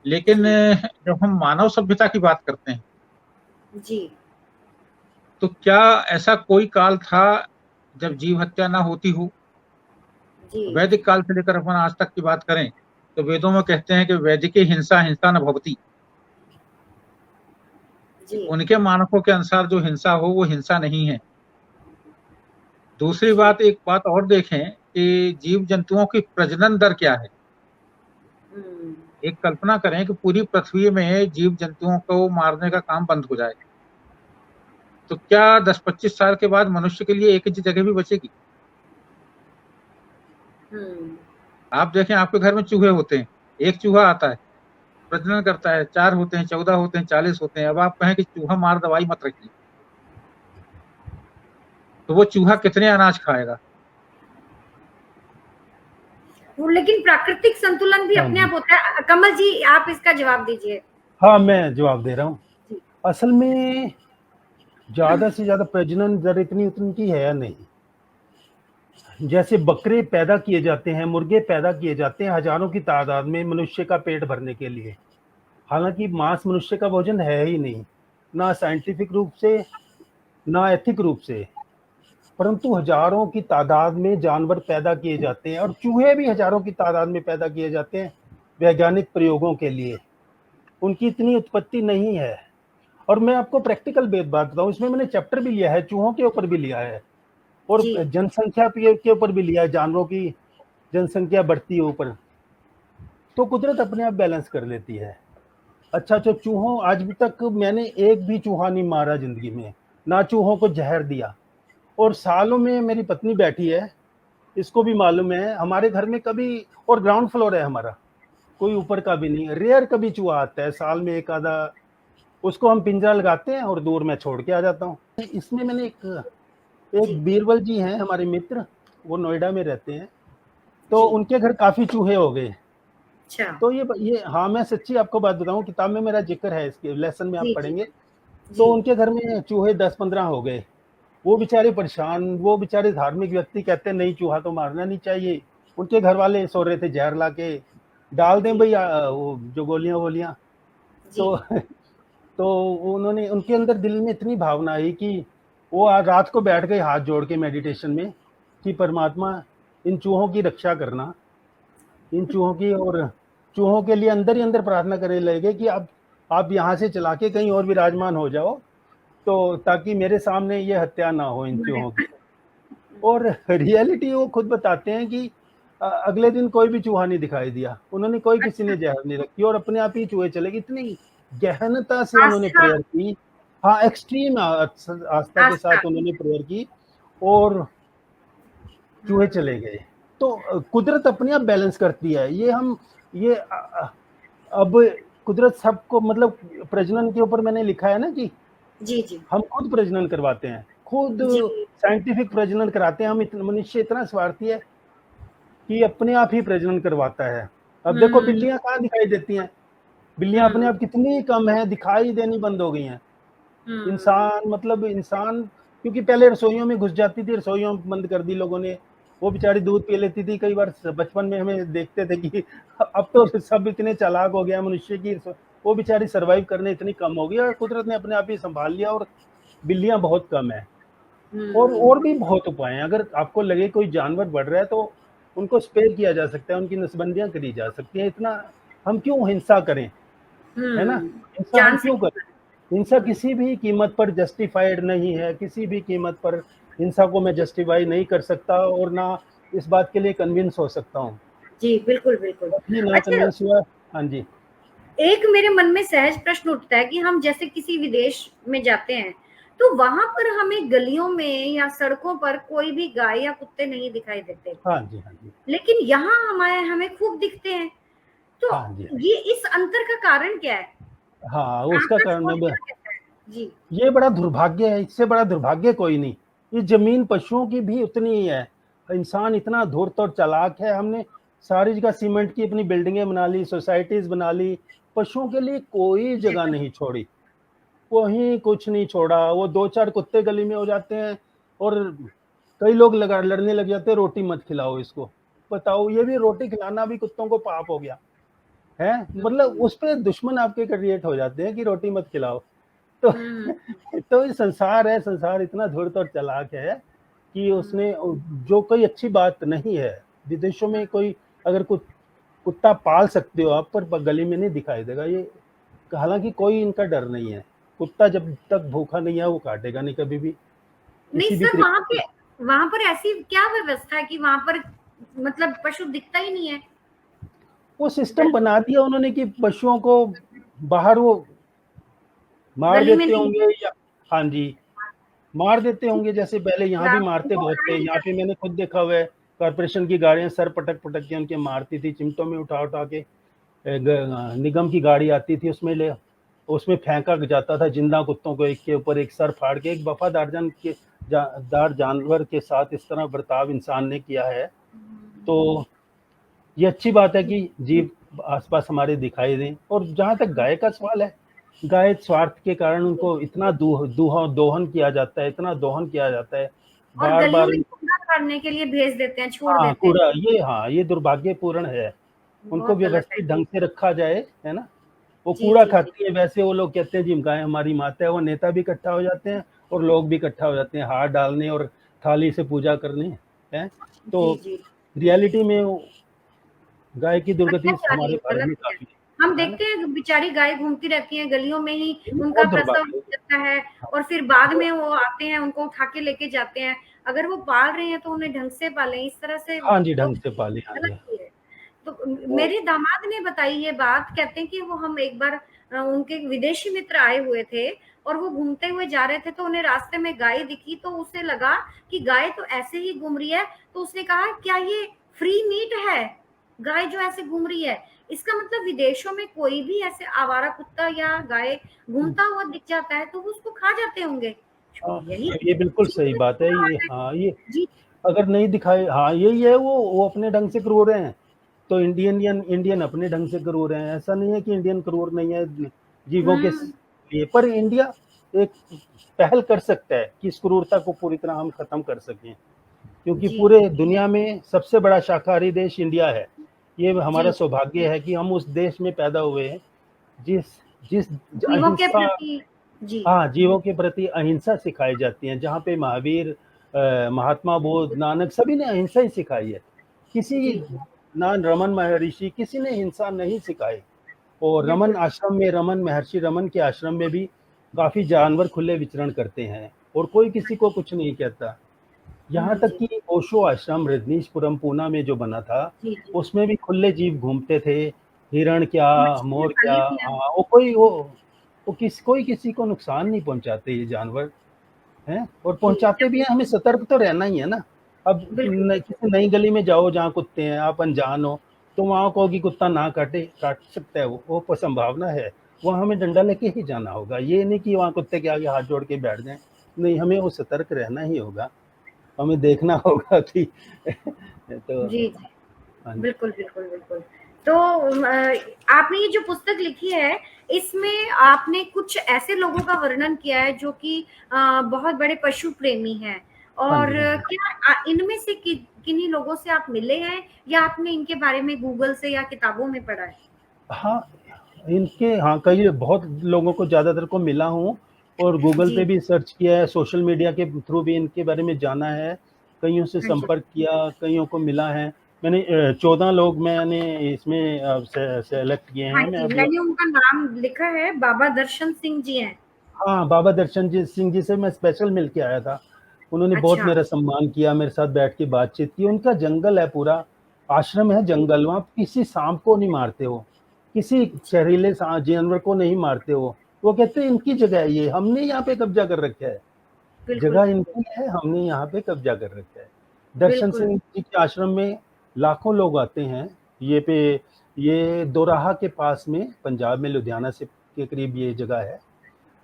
लेकिन जब हम मानव सभ्यता की बात करते हैं जी, तो क्या ऐसा कोई काल था जब जीव हत्या ना होती हो? वैदिक काल से लेकर अपन आज तक की बात करें तो वेदों में कहते हैं कि वैदिक हिंसा हिंसा न भवति। उनके मानकों के अनुसार जो हिंसा हो वो हिंसा नहीं है। दूसरी बात, एक बात और देखें कि जीव जंतुओं की प्रजनन दर क्या है। एक कल्पना करें कि पूरी पृथ्वी में जीव जंतुओं को मारने का काम बंद हो जाए, तो क्या 10-25 साल के बाद मनुष्य के लिए 1 इंच जगह भी बचेगी? आप देखें, आपके घर में चूहे होते हैं, एक चूहा आता है, प्रजनन करता है, 4 होते हैं, 14 होते हैं, 40 होते हैं। अब आप कहें कि चूहा मार दवाई मत रखिए, तो वो चूहा कितने अनाज खाएगा? लेकिन प्राकृतिक संतुलन भी अपने आप होता है। कमल जी, आप इसका जवाब दीजिए। हाँ, मैं जवाब दे रहा हूँ। असल में ज्यादा से ज्यादा प्रजनन दर इतनी उतनी है या नहीं। जैसे बकरे पैदा किए जाते हैं, मुर्गे पैदा किए जाते हैं हजारों की तादाद में मनुष्य का पेट भरने के लिए। हालांकि मांस मनुष्य का भोजन है ही नहीं, ना साइंटिफिक रूप से ना एथिक रूप से, परंतु हजारों की तादाद में जानवर पैदा किए जाते हैं और चूहे भी हजारों की तादाद में पैदा किए जाते हैं वैज्ञानिक प्रयोगों के लिए। उनकी इतनी उत्पत्ति नहीं है। और मैं आपको प्रैक्टिकल बात बताऊं, इसमें मैंने चैप्टर भी लिया है, चूहों के ऊपर भी लिया है और जनसंख्या के ऊपर भी लिया है, जानवरों की जनसंख्या बढ़ती है ऊपर, तो कुदरत अपने आप बैलेंस कर लेती है। अच्छा, तो चूहों, आज भी तक मैंने एक भी चूहा नहीं मारा जिंदगी में, ना चूहों को जहर दिया। और सालों में मेरी पत्नी बैठी है, इसको भी मालूम है, हमारे घर में कभी, और ग्राउंड फ्लोर है हमारा, कोई ऊपर का भी नहीं, रेयर कभी चूहा आता है, साल में एक आधा, उसको हम पिंजरा लगाते हैं और दूर में छोड़ के आ जाता हूँ। इसमें मैंने एक बीरबल जी हैं हमारे मित्र, वो नोएडा में रहते हैं, तो उनके घर काफी चूहे हो गए। तो ये हाँ, मैं सच्ची आपको बात बताऊं, किताब में मेरा जिक्र है, इसके लेसन में आप पढ़ेंगे, तो उनके घर में चूहे 10-15 हो गए। वो बेचारे परेशान, वो बेचारे धार्मिक व्यक्ति, कहते हैं नहीं चूहा तो मारना नहीं चाहिए। उनके घर वाले सो रहे थे, जहर ला के डाल दें भाई, वो जो गोलियां तो उन्होंने, उनके अंदर दिल में इतनी भावना आई कि वो आज रात को बैठ गए हाथ जोड़ के मेडिटेशन में कि परमात्मा इन चूहों की रक्षा करना, इन चूहों की, और चूहों के लिए अंदर ही अंदर प्रार्थना करने लगे कि आप यहाँ से चला के कहीं और विराजमान हो जाओ, तो ताकि मेरे सामने ये हत्या ना हो इन चूहों की। और रियलिटी वो खुद बताते हैं कि अगले दिन कोई भी चूहा नहीं दिखाई दिया, उन्होंने किसी ने जहर नहीं रखी और अपने आप ही चूहे चले गए। इतनी गहनता से उन्होंने प्रेयर की, हाँ, एक्सट्रीम आस्था के साथ उन्होंने प्रेयर की और चूहे चले गए। तो कुदरत अपने आप बैलेंस करती है। ये अब कुदरत सबको, मतलब प्रजनन के ऊपर मैंने लिखा है ना कि जी हम खुद प्रजनन करवाते हैं, खुद साइंटिफिक प्रजनन कराते हैं। मनुष्य इतना स्वार्थी है कि अपने आप ही प्रजनन करवाता है। अब देखो बिल्लियां कहाँ दिखाई देती हैं, बिल्लियां अपने आप कितनी कम है, दिखाई देनी बंद हो गई हैं। इंसान क्योंकि पहले रसोइयों में घुस जाती थी, रसोइयों में बंद कर दी लोगों ने, वो बेचारी दूध पी लेती थी। कई बार बचपन में हमें देखते थे कि अब तो सब इतने चालाक हो गया मनुष्य की, वो बेचारी सरवाइव करने इतनी कम हो गई और कुदरत ने अपने आप ही संभाल लिया और बिल्लियां बहुत कम है। और भी बहुत उपाय हैं। अगर आपको लगे कोई जानवर बढ़ रहा है तो उनको स्पेयर किया जा सकता है, उनकी नसबंदियां करी जा सकती हैं। इतना हम क्यों हिंसा करें, है ना? हिंसा हम क्यों करें? हिंसा किसी भी कीमत पर जस्टिफाइड नहीं है, किसी भी कीमत पर हिंसा को मैं जस्टिफाई नहीं कर सकता और ना इस बात के लिए कन्विंस हो सकता हूँ। जी बिल्कुल बिल्कुल। ना अच्छा, कन्विंस हुआ। हाँ जी। एक मेरे मन में सहज प्रश्न उठता है कि हम जैसे किसी विदेश में जाते हैं तो वहां पर हमें गलियों में या सड़कों पर कोई भी गाय या कुत्ते नहीं दिखाई देते, हाँ जी। हाँ जी। लेकिन यहाँ हमारे हमें खूब दिखते हैं। तो हाँ जी। ये इस अंतर का कारण क्या है? हाँ, उसका आपका कारण सोच मैं, क्या कहता है? जी ये बड़ा दुर्भाग्य है, इससे बड़ा दुर्भाग्य कोई नहीं। ये जमीन पशुओं की भी उतनी ही है। इंसान इतना धूर्त और चालाक है, हमने सारी जगह सीमेंट की अपनी बिल्डिंगें बना ली, सोसाइटीज बना ली, पशुओं के लिए कोई जगह नहीं छोड़ी, वहीं कुछ नहीं छोड़ा। वो 2-4 कुत्ते गली में हो जाते हैं और कई लोग लड़ने लग जाते हैं, रोटी मत खिलाओ इसको। बताओ, ये भी रोटी खिलाना भी कुत्तों को पाप हो गया है। मतलब उस पे दुश्मन आपके क्रिएट हो जाते हैं कि रोटी मत खिलाओ। तो तो ये संसार है, संसार इतना धूर्त और चालाक है कि उसने जो कोई अच्छी बात नहीं है, विदेशों में कोई अगर कुत्ता पाल सकते हो आप, पर गली में नहीं दिखाई देगा ये। हालांकि कोई इनका डर नहीं है। कुत्ता जब तक भूखा नहीं है वो काटेगा नहीं कभी भी नहीं किसी भी सर, वहां पर ऐसी क्या व्यवस्था है कि वहां पर मतलब पशु दिखता ही नहीं है? वो सिस्टम बना दिया उन्होंने कि पशुओं को बाहर वो मार गली में देते नहीं? होंगे या, हाँ जी, मार देते होंगे। जैसे पहले यहाँ भी मारते उनको बहुत मना थे, नहीं यहाँ पे करते? मैंने खुद देखा हुआ है। कॉर्पोरेशन की गाड़ियां सर पटक पटक के उनके मारती थी, चिमटों में उठा उठा के। निगम की गाड़ी आती थी, उसमें फेंका जाता था जिंदा कुत्तों को, एक के ऊपर एक सर फाड़ के। एक वफादार दार जानवर के साथ इस तरह बर्ताव इंसान ने किया है। तो ये अच्छी बात है कि जीव आसपास हमारे दिखाई दें। और जहां तक गाय का सवाल है, गाय स्वार्थ के कारण उनको इतना दोहन किया जाता है, इतना दोहन किया जाता है और बार गलियों बार। में कूड़ा करने के लिए भेज देते हैं, छोड़ हाँ, देते हैं। कूड़ा, ये, हाँ, ये दुर्भाग्यपूर्ण है। उनको बहुत गलत है। व्यवस्थित ढंग से रखा जाए, है ना। वो जी कूड़ा जी जी। खाती है, वैसे वो लोग कहते हैं जी गाय हमारी माता है। वो नेता भी इकट्ठा हो जाते हैं और लोग भी इकट्ठा हो जाते हैं हाथ डालने और थाली से पूजा करने, है। तो जी जी। रियलिटी में गाय की पर क्या दुर्गति हमारे जाने, भारत गलत में ही है। काफी हम है ना। देखते हैं बेचारी गाय घूमती रहती है गलियों में ही, ये उनका बहुत प्रसव दुर्भाग्य हो है। जाता है और फिर बाद में वो आते हैं, उनको उठा के लेके जाते हैं। अगर वो पाल रहे हैं तो उन्हें ढंग से पालें, इस तरह से हाँ जी, तो ढंग से पाली, हाँ गलत जी। ही है। तो वो, मेरे दामाद ने बताई ये बात, कहते हैं कि वो हम एक बार उनके विदेशी मित्र आए हुए थे और वो घूमते हुए जा रहे थे तो उन्हें रास्ते में गाय दिखी, तो उसे लगा कि गाय तो ऐसे ही घूम रही है। तो उसने कहा क्या ये फ्री मीट है, गाय जो ऐसे घूम रही है? इसका मतलब विदेशों में कोई भी ऐसे आवारा कुत्ता या गाय घूमता हुआ दिख जाता है तो वो उसको खा जाते होंगे। हाँ, यही ये बिल्कुल सही जीव बात है। का ये, हाल है। हाँ, ये जी अगर नहीं दिखाए, हाँ, यही है। वो अपने ढंग से क्रूर हैं, तो इंडियन अपने ढंग से क्रूर हैं। ऐसा नहीं है कि इंडियन क्रूर नहीं है जीवों के हम्म। लिए, पर इंडिया एक पहल कर सकता है कि इस क्रूरता को पूरी तरह हम खत्म कर सकें, क्योंकि जी पूरे दुनिया में सबसे बड़ा शाकाहारी देश इंडिया है। ये हमारा जी। सौभाग्य है कि हम उस देश में पैदा हुए हैं जिस जिस जीवों के अहिंसा, प्रति। जी हाँ, जीवों के प्रति अहिंसा सिखाई जाती है। जहाँ पे महावीर, महात्मा बुद्ध, नानक, सभी ने अहिंसा ही सिखाई है। किसी, जी ना रमन महर्षि, किसी ने हिंसा नहीं सिखाई। और बिल्कुल। महर्षि रमन के आश्रम में भी काफी जानवर खुले विचरण करते हैं और कोई किसी को कुछ नहीं कहता। यहाँ तक जी कि ओशो आश्रम रजनीशपुरम पूना में जो बना था, जी जी। उसमें भी खुले जीव घूमते थे। हिरण क्या, मछलियां मोर क्या, पाली थी हाँ, हमने। कोई किसी को नुकसान नहीं पहुंचाते ये जानवर, हैं। और जी पहुंचाते भी हैं, हमें सतर्क तो रहना ही है ना। अब बिल्कुल किसी नई गली में जाओ जहाँ कुत्ते हैं, आप अनजान हो, तो वहाँ कहो कि कुत्ता ना काट सकता है, वो संभावना है। वहाँ हमें डंडा लेके ही जाना होगा, ये नहीं कि वहाँ कुत्ते के आगे हाथ जोड़ के बैठ जाएं। नहीं, हमें वो सतर्क रहना ही होगा, हमें देखना होगा कि तो, जी जी। हाँ जी। बिल्कुल बिल्कुल बिल्कुल। तो आपने ये जो पुस्तक लिखी है इसमें आपने कुछ ऐसे लोगों का वर्णन किया है जो कि बहुत बड़े पशु प्रेमी हैं, हाँ और जी। हाँ जी। क्या इनमें से किन्हीं लोगों से आप मिले हैं या आपने इनके बारे में गूगल से या किताबों में पढ़ा है? हाँ, हाँ, कई बहुत लोगों को, ज्यादातर को मिला हूँ और गूगल पे जी। भी सर्च किया है, सोशल मीडिया के थ्रू भी इनके बारे में जाना है, कईयों से अच्छा। संपर्क किया, कईयों को मिला है। मैंने 14 लोग मैंने इसमें सेलेक्ट किए हाँ हैं। मैं जी, अब, मैंने उनका नाम लिखा है, बाबा दर्शन सिंह जी हैं। हाँ, बाबा दर्शन सिंह जी से मैं स्पेशल मिल के आया था। उन्होंने बहुत अच्छा। मेरा सम्मान किया, मेरे साथ बैठ के बातचीत की। उनका जंगल है, पूरा आश्रम है जंगल, वहाँ किसी सांप को नहीं मारते हो, किसी जहरीले जानवर को नहीं मारते हो। वो कहते हैं इनकी जगह है ये, हमने यहाँ पे कब्जा कर रखा है, बिल्कुल, जगह बिल्कुल। इनकी है, हमने यहाँ पे कब्जा कर रखा है। दर्शन बिल्कुल। सिंह जी के आश्रम में लाखों लोग आते हैं। ये दोराहा के पास में, पंजाब में, लुधियाना से के करीब ये जगह है।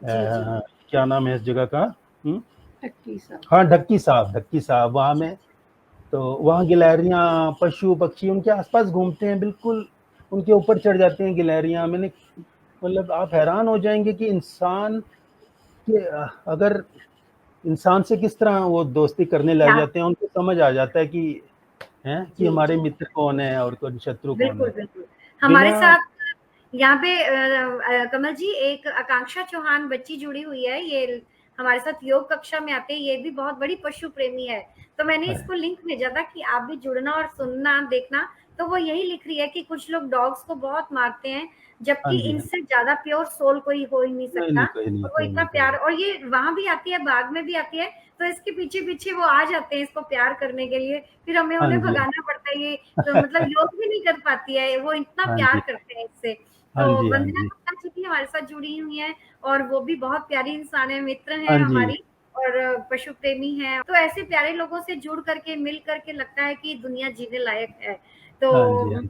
जी, जी। क्या नाम है इस जगह का? टक्की साहब। हाँ, ढक्की साहब, वहाँ में। तो वहाँ गिलहरियाँ, पशु पक्षी उनके आसपास घूमते हैं, बिल्कुल उनके ऊपर चढ़ जाते हैं गिलहरियाँ। मैंने मतलब आप हैरान हो जाएंगे कि इंसान के अगर इंसान से किस तरह वो दोस्ती करने लग क्या? जाते हैं, उनको समझ आ जाता है कि जी, हमारे जी। मित्र कौन है और कौन शत्रु कौन बिल्कुल, है। बिल्कुल। हमारे बिना साथ यहाँ पे कमल जी एक आकांक्षा चौहान बच्ची जुड़ी हुई है, ये हमारे साथ योग कक्षा में आते हैं, ये भी बहुत बड़ी पशु प्रेमी है। तो मैंने इसको लिंक भेजा था कि आप भी जुड़ना और सुनना, देखना। तो वो यही लिख रही है कि कुछ लोग डॉग्स को बहुत मारते हैं, हाँ जबकि जी, हाँ। इनसे ज़्यादा प्योर सोल कोई हो ही नहीं नहीं, सकता। नहीं, कोई नहीं, और वो कोई इतना नहीं, कोई प्यार, नहीं। और ये वहाँ भी आती है, बाग में भी आती है, तो इसके पीछे-पीछे वो आ जाते हैं इसको प्यार करने के लिए, फिर हमें हाँ उन्हें जी, भगाना पड़ता है। ये तो मतलब योग भी नहीं कर पाती है, वो इतना हाँ प्यार जी, करते हैं इससे। हाँ तो जी, हाँ वंदना जी, गुप्ता जी भी हमारे साथ जुड़ी हुई हैं, और वो भी बहुत प्यारी इंसान है, मित्र हाँ हैं जी, हमारी, और पशु प्रेमी हैं। तो ऐसे प्यारे लोगों से जुड़ करके, मिल करके लगता है कि दुनिया जीने लायक है। तो हाँ जी, हाँ जी।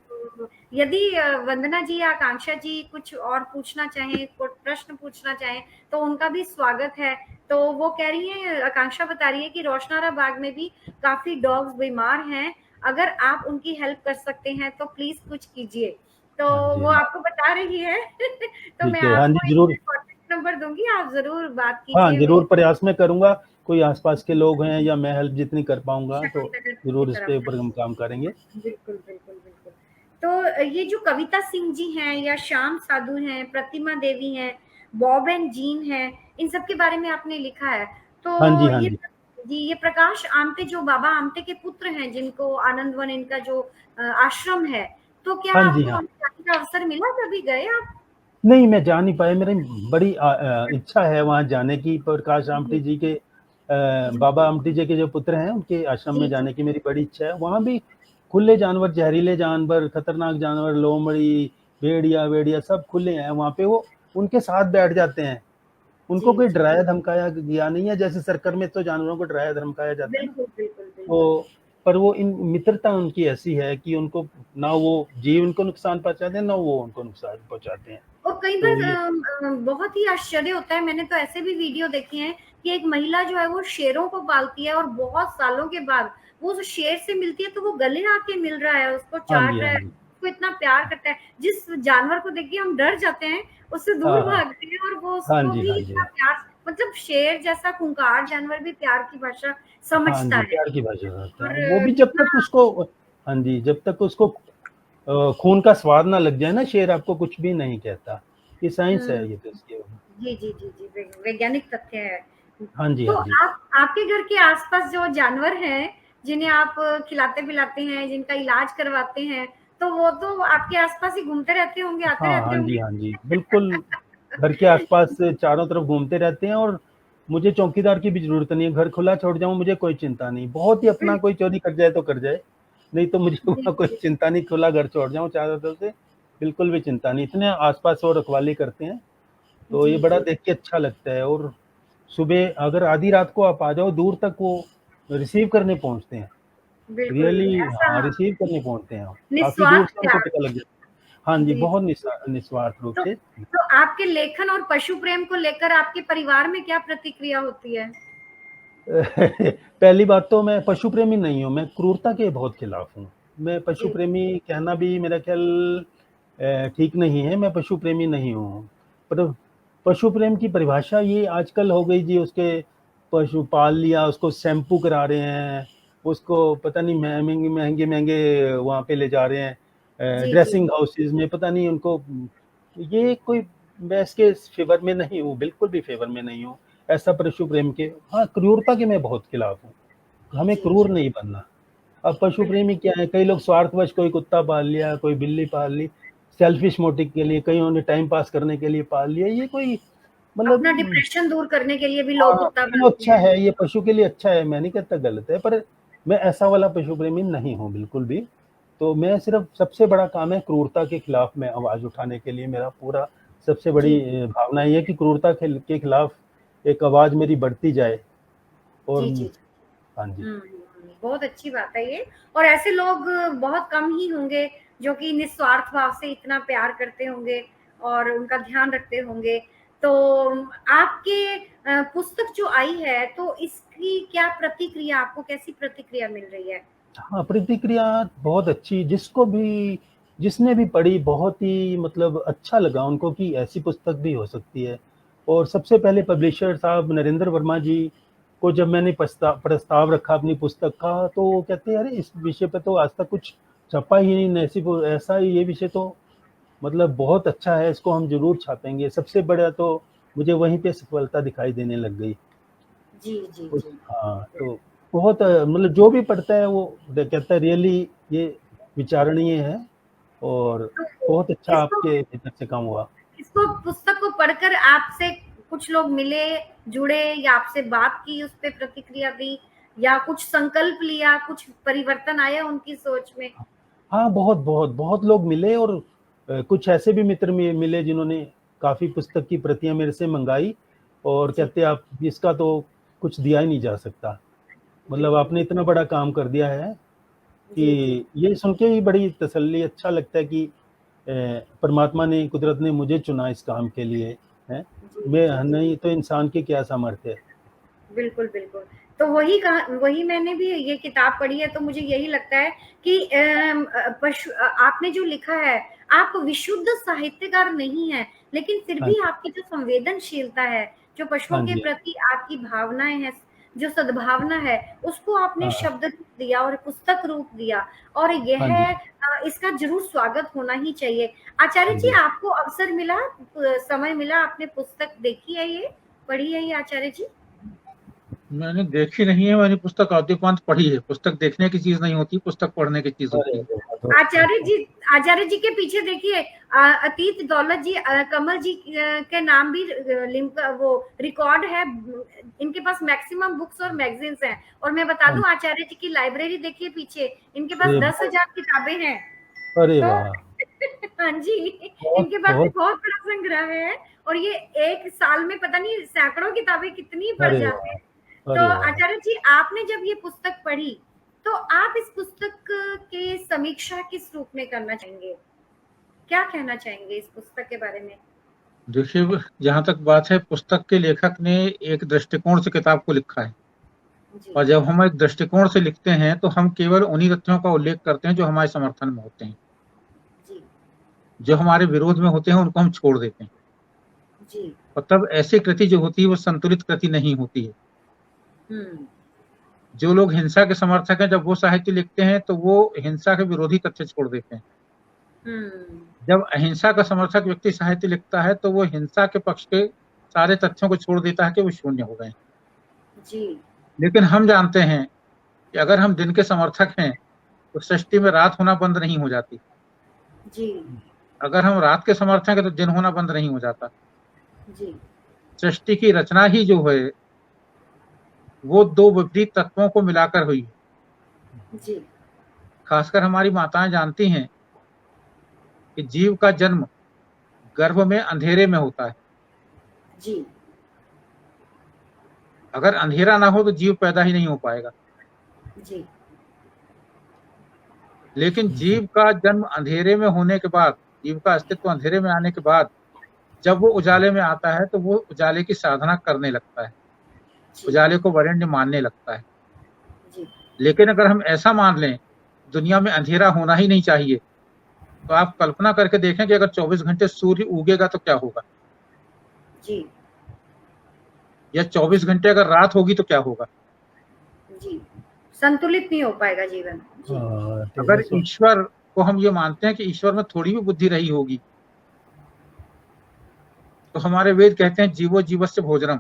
यदि वंदना जी या आकांक्षा जी कुछ और पूछना चाहें, कोई प्रश्न पूछना चाहें, तो उनका भी स्वागत है। तो वो कह रही हैं, आकांक्षा बता रही है कि रोशनारा बाग में भी काफ़ी डॉग्स बीमार हैं, अगर आप उनकी हेल्प कर सकते हैं तो प्लीज़ कुछ कीजिए। तो हाँ जी, वो हाँ। आपको बता रही है। तो मैं ठीक है, हाँ जी, आपको ज़रूर। एक कॉन्टैक्ट नंबर दूँगी, आप ज़रूर बात हाँ, कीजिए ज़रूर मेरे प्रयास मैं करूँगा। कोई आस-पास के लोग हैं या मैं हेल्प जितनी कर पाऊँगा, तो शक्तिनगर की ज़रूर इस तरफ पे से। ऊपर हम काम करेंगे। बिल्कुल, बिल्कुल, बिल्कुल। तो ये जो कविता सिंह जी हैं या श्याम साधु हैं, प्रतिमा देवी हैं, बॉब एंड जीन हैं, इन सब के बारे में आपने लिखा है। हाँ जी, तो हाँ ये जी। जी, ये प्रकाश आमटे जो बाबा आमटे के पुत्र हैं, जिनको आनंदवन इनका जो आश्रम है, तो क्या हाँ जी, आपको हाँ। वहाँ जाने का अवसर मिला, कभी गए आप? नहीं, मैं जा नहीं पाया, मेरी बड़ी इच्छा है वहाँ जाने की। प्रकाश जी, आमटी जी के जी, बाबा आमटी जी के जो पुत्र हैं, उनके आश्रम जी, में जी। जाने की मेरी बड़ी इच्छा है। वहाँ भी खुले जानवर, जहरीले जानवर, खतरनाक जानवर, लोमड़ी, भेड़िया-वेड़िया सब खुले हैं वहाँ पे। वो उनके साथ बैठ जाते हैं। जी, उनको कोई जी। डराया धमकाया गया नहीं है, जैसे सर्कस में तो जानवरों को डराया धमकाया जाता है ना। बिल्कुल, बिल्कुल, बिल्कुल। तो पर वो इन मित्रता उनकी ऐसी है कि उनको ना वो जीव उनको नुकसान पहुँचाते हैं, ना वो उनको नुकसान पहुँचाते हैं। और कई तो बार ये बहुत ही आश्चर्य होता है, मैंने तो ऐसे भी वीडियो देखे हैं कि एक महिला जो है वो शेरों को पालती है, और बहुत सालों के बाद वो उस शेर से मिलती है, तो वो गले आके मिल रहा है, उसको हाँ जी, चाट रहा हाँ है, जी। उसको इतना प्यार करता है। जिस जानवर को देख के हम डर जाते हैं, उससे दूर हाँ, हाँ। भागते हैं, और वो हाँ उसको जी, भी हाँ जी। इतना प्यार, मतलब शेर जैसा खूंखार जानवर भी प्यार की भाषा हाँ समझता जी, है। प्यार की भाषा होता और है। वो भी जब कितना तक उसको हाँ जी, जब तक उसको खून का स्वाद ना लग जाए ना, शेर आपको कुछ भी नहीं कहता। ये साइंस हुँ। है ये तो इसकी। जी, जी, जी, जी, वैज्ञानिक तथ्य है। हाँ जी, तो हाँ जी। आप आपके घर के आस-पास जो जानवर हैं, जिन्हें आप खिलाते-पिलाते हैं, जिनका इलाज करवाते हैं, तो वो तो आपके आस-पास ही घूमते रहते होंगे, आते हाँ, रहते हाँ जी, होंगे? हाँ जी। बिल्कुल, घर के आस-पास चारों तरफ घूमते रहते हैं और मुझे चौकीदार की भी ज़रूरत नहीं है। घर खुला छोड़ जाऊँ, मुझे कोई चिंता नहीं। बहुत ही अपना कोई चोरी कर जाए तो कर जाए, नहीं तो मुझे जी, वहाँ कोई जी, चिंता नहीं। खुला घर छोड़ जाऊँ चारों तरफ से, बिल्कुल भी चिंता नहीं। इतने आस-पास वो रखवाली करते हैं, तो ये जी, बड़ा जी। देख के अच्छा लगता है। और सुबह अगर आधी रात को आप आ जाओ, दूर तक वो रिसीव करने पहुँचते हैं। बिल्कुल, रियली ऐसा हाँ, रिसीव करने पहुँचते हैं। काफ़ी दूर निस्वार्थ से उनको प्यार। पता लग जाता है। हाँ जी, जी, बहुत जी। निस्वार्थ रूप तो से। तो आपके लेखन और पशु प्रेम को लेकर आपके परिवार में क्या प्रतिक्रिया होती है? पहली बात तो मैं पशु प्रेमी नहीं हूँ, मैं क्रूरता के बहुत खिलाफ हूँ। मैं पशु जी, प्रेमी कहना भी मेरा ख़्याल ठीक नहीं है, मैं पशु प्रेमी नहीं हूँ। पर पशु प्रेम की परिभाषा ये आजकल हो गई जी, उसके पशु पाल लिया, उसको शैम्पू करा रहे हैं, उसको पता नहीं महँगे-महँगे वहाँ पे ले जा रहे हैं जी, जी। ड्रेसिंग हाउसेज़ में, पता नहीं उनको ये कोई मैं इसके फ़ेवर में नहीं हूँ, बिल्कुल भी फ़ेवर में नहीं हूँ। ऐसा पशु प्रेम के हाँ, क्रूरता के मैं बहुत खिलाफ हूँ। हमें जी, क्रूर जी। नहीं बनना। अब पशु बिल्कुल। प्रेमी क्या है, कई लोग स्वार्थवश कोई कुत्ता पाल लिया, कोई बिल्ली पाल ली, सेल्फिश मोटिव के लिए, कईयों ने टाइम पास करने के लिए पाल लिया। ये कोई मतलब अपना डिप्रेशन दूर करने के लिए भी लोग कुत्ता तो अच्छा है, ये पशु के लिए अच्छा है, मैं नहीं कहता गलत है, पर मैं ऐसा वाला पशु प्रेमी नहीं हूँ बिल्कुल भी। तो मैं सिर्फ सबसे बड़ा काम है क्रूरता के खिलाफ में आवाज उठाने के लिए, मेरा पूरा सबसे बड़ी भावना ये है कि क्रूरता के खिलाफ एक आवाज मेरी बढ़ती जाए। और जी। हाँ जी, बहुत अच्छी बात है ये। और ऐसे लोग बहुत कम ही होंगे जो कि निस्वार्थ भाव से इतना प्यार करते होंगे और उनका ध्यान रखते होंगे। तो आपके पुस्तक जो आई है, तो इसकी क्या प्रतिक्रिया, आपको कैसी प्रतिक्रिया मिल रही है? हाँ, प्रतिक्रिया बहुत अच्छी, जिसने भी पढ़ी बहुत ही मतलब अच्छा लगा उनको कि ऐसी पुस्तक भी हो सकती है। और सबसे पहले पब्लिशर साहब नरेंद्र वर्मा जी को जब मैंने प्रस्ताव रखा अपनी पुस्तक का, तो वो कहते हैं, अरे इस विषय पे तो आज तक कुछ छपा ही नहीं, ऐसा ही ये विषय तो मतलब बहुत अच्छा है, इसको हम जरूर छापेंगे। सबसे बड़ा तो मुझे वहीं पे सफलता दिखाई देने लग गई। जी। हाँ, तो बहुत मतलब जो भी पढ़ता है वो कहता है रियली ये विचारणीय है और तो बहुत अच्छा इसको आपके भीतर से काम हुआ। इसको पुस्तक को पढ़कर आपसे कुछ लोग मिले, जुड़े, या आपसे बात की, उस पे प्रतिक्रिया दी, या कुछ संकल्प लिया, कुछ परिवर्तन आया उनकी सोच में? हाँ, बहुत लोग मिले और कुछ ऐसे भी मित्र मिले जिन्होंने काफी पुस्तक की प्रतियां मेरे से मंगाई और कहते आप इसका तो कुछ दिया ही नहीं जा सकता, मतलब आपने इतना बड़ा काम कर दिया है कि ये सुन के ही बड़ी तसल्ली, अच्छा लगता है कि परमात्मा ने, कुदरत ने मुझे चुना इस काम के लिए है। मैं नहीं तो इंसान की क्या सामर्थ्य है। बिल्कुल। तो वही मैंने भी ये किताब पढ़ी है, तो मुझे यही लगता है कि आपने जो लिखा है, आप विशुद्ध साहित्यकार नहीं है, लेकिन फिर भी आपकी जो संवेदनशीलता है, जो पशुओं के प्रति आपकी भावनाएं हैं, जो सद्भावना है, उसको आपने शब्द रूप दिया और पुस्तक रूप दिया, और यह इसका जरूर स्वागत होना ही चाहिए। आचार्य जी, आपको अवसर मिला, समय मिला, आपने पुस्तक देखी है, ये पढ़ी है ये आचार्य जी? मैंने देखी नहीं है, मैंने पुस्तक आद्योपांत पढ़ी है। पुस्तक देखने की चीज नहीं होती, पुस्तक पढ़ने की चीज होती है। आचार्य जी के पीछे देखिए, अतीत दौलत जी, कमल जी के नाम भी लिंक, वो रिकॉर्ड है, इनके पास मैक्सिमम बुक्स और मैगजीन्स हैं। और मैं बता दूं, आचार्य जी की लाइब्रेरी देखिए पीछे, इनके पास 10,000 किताबें हैं। अरे वाह। हाँ जी, इनके पास भी बहुत बड़ा संग्रह है, और ये एक साल में पता नहीं सैकड़ों किताबें कितनी पढ़ जाते हैं। तो आचार्य जी, आपने जब ये पुस्तक पढ़ी, तो आप इस पुस्तक के समीक्षा किस रूप में करना चाहेंगे? क्या कहना चाहेंगे इस पुस्तक के बारे में? देखिए, जहां तक बात है, पुस्तक के लेखक ने एक दृष्टिकोण से किताब को लिखा है, और जब हम एक दृष्टिकोण से लिखते हैं तो हम केवल उन्हीं तथ्यों का उल्लेख करते हैं जो हमारे समर्थन में होते हैं। जो हमारे विरोध में होते हैं उनको हम छोड़ देते हैं। और तब ऐसी कृति जो होती है वो संतुलित कृति नहीं होती है। जो लोग हिंसा के समर्थक हैं, जब वो साहित्य लिखते हैं तो वो हिंसा के विरोधी तथ्य छोड़ देते हैं। जब अहिंसा का समर्थक व्यक्ति साहित्य लिखता है तो वो हिंसा के पक्ष के सारे तथ्यों को छोड़ देता है कि वो शून्य हो गए। लेकिन हम जानते हैं कि अगर हम दिन के समर्थक हैं तो सृष्टि में रात होना बंद नहीं हो जाती। अगर हम रात के समर्थक हैं तो दिन होना बंद नहीं हो जाता। सृष्टि की रचना ही जो है वो दो विपरीत तत्वों को मिलाकर हुई है। खासकर हमारी माताएं जानती हैं कि जीव का जन्म गर्भ में अंधेरे में होता है। अगर अंधेरा ना हो तो जीव पैदा ही नहीं हो पाएगा। लेकिन जीव का जन्म अंधेरे में होने के बाद, जीव का अस्तित्व अंधेरे में आने के बाद, जब वो उजाले में आता है तो वो उजाले की साधना करने लगता है, उजाले को वरेण्य मानने लगता है। लेकिन अगर हम ऐसा मान लें दुनिया में अंधेरा होना ही नहीं चाहिए, तो आप कल्पना करके देखें कि अगर 24 घंटे सूर्य उगेगा तो क्या होगा, या 24 घंटे अगर रात होगी तो क्या होगा। संतुलित नहीं हो पाएगा जीवन। अगर ईश्वर को हम ये मानते हैं कि ईश्वर में थोड़ी भी बुद्धि रही होगी, तो हमारे वेद कहते हैं जीवो जीवस्य भोजनम।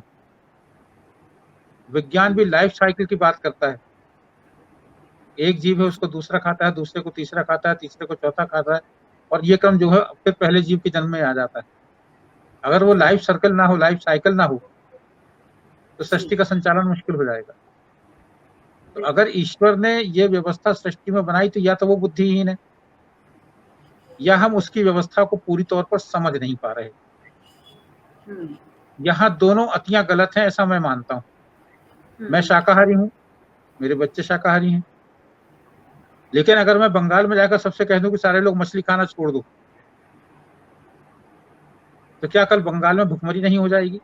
विज्ञान भी लाइफ साइकिल की बात करता है। एक जीव है, उसको दूसरा खाता है, दूसरे को तीसरा खाता है, तीसरे को चौथा खाता है, और ये क्रम जो है फिर पहले जीव के जन्म में आ जाता है। अगर वो लाइफ सर्कल ना हो, लाइफ साइकिल ना हो, तो सृष्टि का संचालन मुश्किल हो जाएगा। तो अगर ईश्वर ने ये व्यवस्था सृष्टि में बनाई तो या तो वो बुद्धिहीन है, या हम उसकी व्यवस्था को पूरी तौर पर समझ नहीं पा रहे। यहाँ दोनों अतियां गलत हैं, ऐसा मैं मानता हूँ। मैं शाकाहारी हूँ, मेरे बच्चे शाकाहारी हैं, लेकिन अगर मैं बंगाल में जाकर सबसे कह दूं कि सारे लोग मछली खाना छोड़ दो, तो क्या कल बंगाल में भुखमरी नहीं हो जाएगी?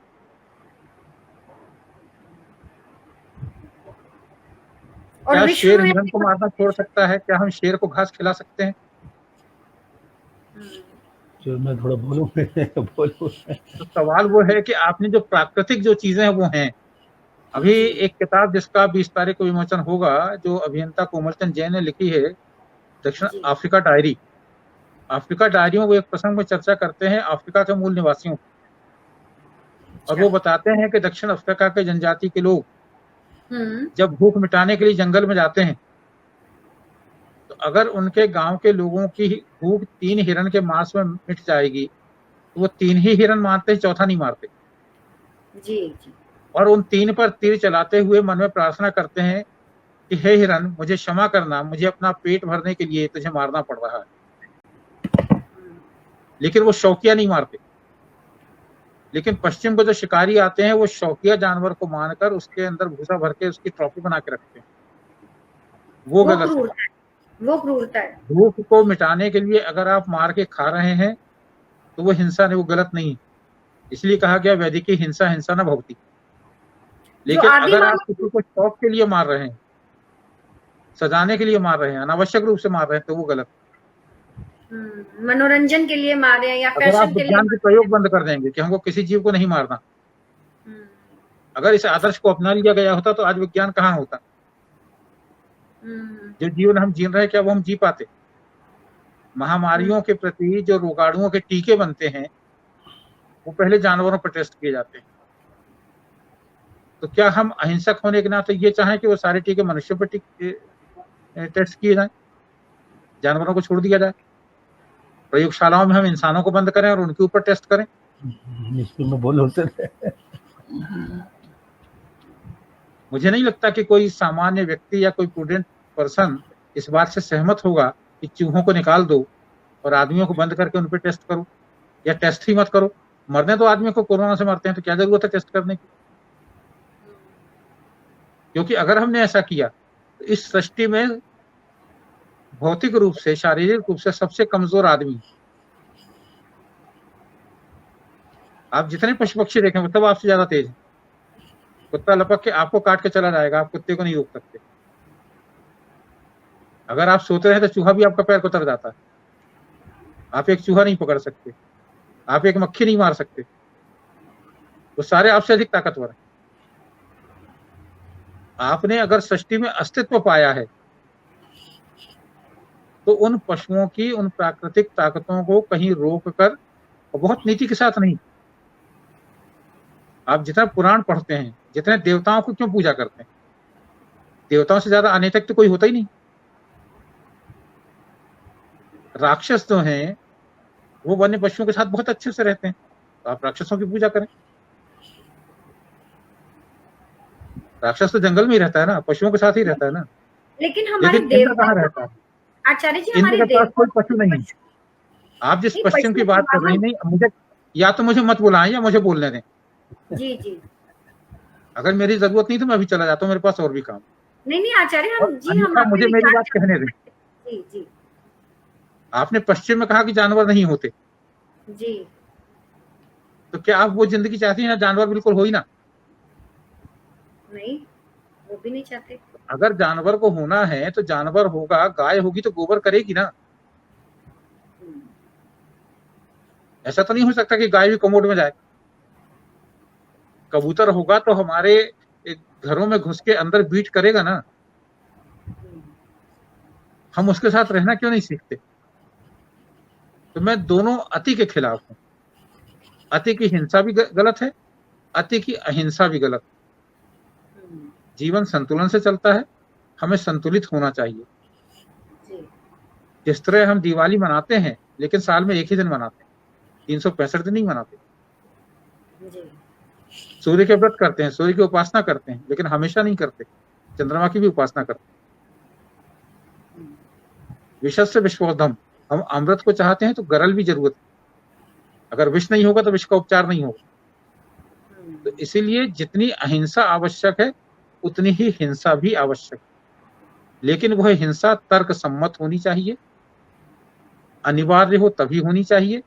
क्या शेर हिरण को मारना छोड़ सकता है? क्या हम शेर को घास खिला सकते हैं? जो मैं थोड़ा बोलूं तो सवाल वो है कि आपने जो प्राकृतिक जो चीजें हैं वो हैं। अभी एक किताब जिसका 20 तारीख को विमोचन होगा, जो अभियंता कोमलचंद जैन ने लिखी है, दक्षिण अफ्रीका डायरी। अफ्रीका डायरी में वो एक प्रसंग में चर्चा करते हैं अफ्रीका के मूल निवासियों, और वो बताते हैं कि दक्षिण अफ्रीका के जनजाति के लोग जब भूख मिटाने के लिए जंगल में जाते हैं, तो अगर उनके गांव के लोगों की भूख 3 हिरन के मांस में मिट जाएगी तो वो 3 ही हिरन मारते, चौथा नहीं मारते। जी। और उन 3 पर तीर चलाते हुए मन में प्रार्थना करते हैं कि हे हिरन, मुझे क्षमा करना, मुझे अपना पेट भरने के लिए तुझे मारना पड़ रहा है। लेकिन वो शौकिया नहीं मारते। लेकिन पश्चिम को जो शिकारी आते हैं वो शौकिया जानवर को मारकर उसके अंदर भूसा भर के उसकी ट्रॉफी बना के रखते हैं। वो गलत है, वो क्रूरता है। भूख को मिटाने के लिए अगर आप मार के खा रहे हैं तो वो हिंसा नहीं, वो गलत नहीं। इसलिए कहा गया वैदिकी हिंसा हिंसा न भवति। लेकिन अगर आप किसी को शौक के लिए मार रहे हैं, सजाने के लिए मार रहे हैं, अनावश्यक रूप से मार रहे हैं, तो वो गलत। मनोरंजन के लिए मार रहे हैं या फैशन के लिए। अगर आप विज्ञान के प्रयोग बंद कर देंगे कि हमको किसी जीव को नहीं मारना, अगर इस आदर्श को अपना लिया गया होता तो आज विज्ञान कहाँ होता? जो जीवन हम जी रहे हैं क्या वो हम जी पाते? महामारियों के प्रति जो रोगाणुओं के टीके बनते हैं वो पहले जानवरों पर टेस्ट किए जाते हैं। तो क्या हम अहिंसक होने के नाते ये चाहें कि वो सारे टीके मनुष्यों पर टेस्ट किए जाएं, जानवरों को छोड़ दिया जाए? प्रयोगशालाओं में हम इंसानों को बंद करें और उनके ऊपर टेस्ट करें? में बोल होते मुझे नहीं लगता कि कोई सामान्य व्यक्ति या कोई प्रूडेंट पर्सन इस बात से सहमत होगा कि चूहों को निकाल दो और आदमियों को बंद करके उन पर टेस्ट करो, या टेस्ट ही मत करो। मरने तो आदमी को कोरोना से मरते हैं, तो क्या जरूरत है टेस्ट करने की? क्योंकि अगर हमने ऐसा किया तो इस सृष्टि में भौतिक रूप से, शारीरिक रूप से सबसे कमजोर आदमी, आप जितने पशु पक्षी देखें मतलब आपसे ज्यादा तेज है। कुत्ता लपक के आपको काट के चला जाएगा, आप कुत्ते को नहीं रोक सकते। अगर आप सोते रहे तो चूहा भी आपका पैर कुतर जाता है। आप एक चूहा नहीं पकड़ सकते, आप एक मक्खी नहीं मार सकते, वो सारे आपसे अधिक ताकतवर हैं। आपने अगर सृष्टि में अस्तित्व पाया है तो उन पशुओं की, उन प्राकृतिक ताकतों को कहीं रोक कर, और बहुत नीति के साथ नहीं। आप जितना पुराण पढ़ते हैं, जितने देवताओं को क्यों पूजा करते हैं? देवताओं से ज्यादा अनैतिक तो कोई होता ही नहीं। राक्षस जो हैं वो वन्य पशुओं के साथ बहुत अच्छे से रहते हैं, तो आप राक्षसों की पूजा करें। राक्षस तो जंगल में ही रहता है ना, पशुओं के साथ ही रहता है ना। लेकिन हमारे देवता कहाँ रहता है? आचार्य जी, हमारे देवता कोई पशु नहीं। आप जिस पश्चिम की बात कर रही नहीं, मुझे या तो मुझे मत बुलाएं या मुझे बोलने दें। जी। अगर मेरी जरूरत नहीं तो मैं अभी चला जाता हूँ, मेरे पास और भी काम। नहीं आचार्य, हम मुझे मेरी बात कहने दें। जी। आपने पश्चिम में कहा कि जानवर नहीं होते जी, तो क्या आप वो जिंदगी चाहती हैं ना जानवर बिल्कुल हो ही ना? नहीं, वो भी नहीं चाहते। अगर जानवर को होना है तो जानवर होगा, गाय होगी तो गोबर करेगी ना। ऐसा तो नहीं हो सकता कि गाय भी कमोड में जाए। कबूतर होगा तो हमारे घरों में घुस के अंदर बीट करेगा ना। हम उसके साथ रहना क्यों नहीं सीखते? तो मैं दोनों अति के खिलाफ हूं। अति की हिंसा भी गलत है, अति की अहिंसा भी गलत। जीवन संतुलन से चलता है, हमें संतुलित होना चाहिए। जिस तरह हम दिवाली मनाते हैं, लेकिन साल में एक ही दिन मनाते हैं, 365 दिन नहीं मनाते। जी। सूर्य के व्रत करते हैं, सूर्य की उपासना करते हैं, लेकिन हमेशा नहीं करते। चंद्रमा की भी उपासना करते हैं। विषस्य विश्वोधम, हम अमृत को चाहते हैं तो गरल भी जरूरत है। अगर विष नहीं होगा तो विष का उपचार नहीं होगा। तो इसीलिए जितनी अहिंसा आवश्यक है उतनी ही हिंसा भी आवश्यक है, लेकिन वह हिंसा तर्क सम्मत होनी चाहिए, अनिवार्य हो तभी होनी चाहिए,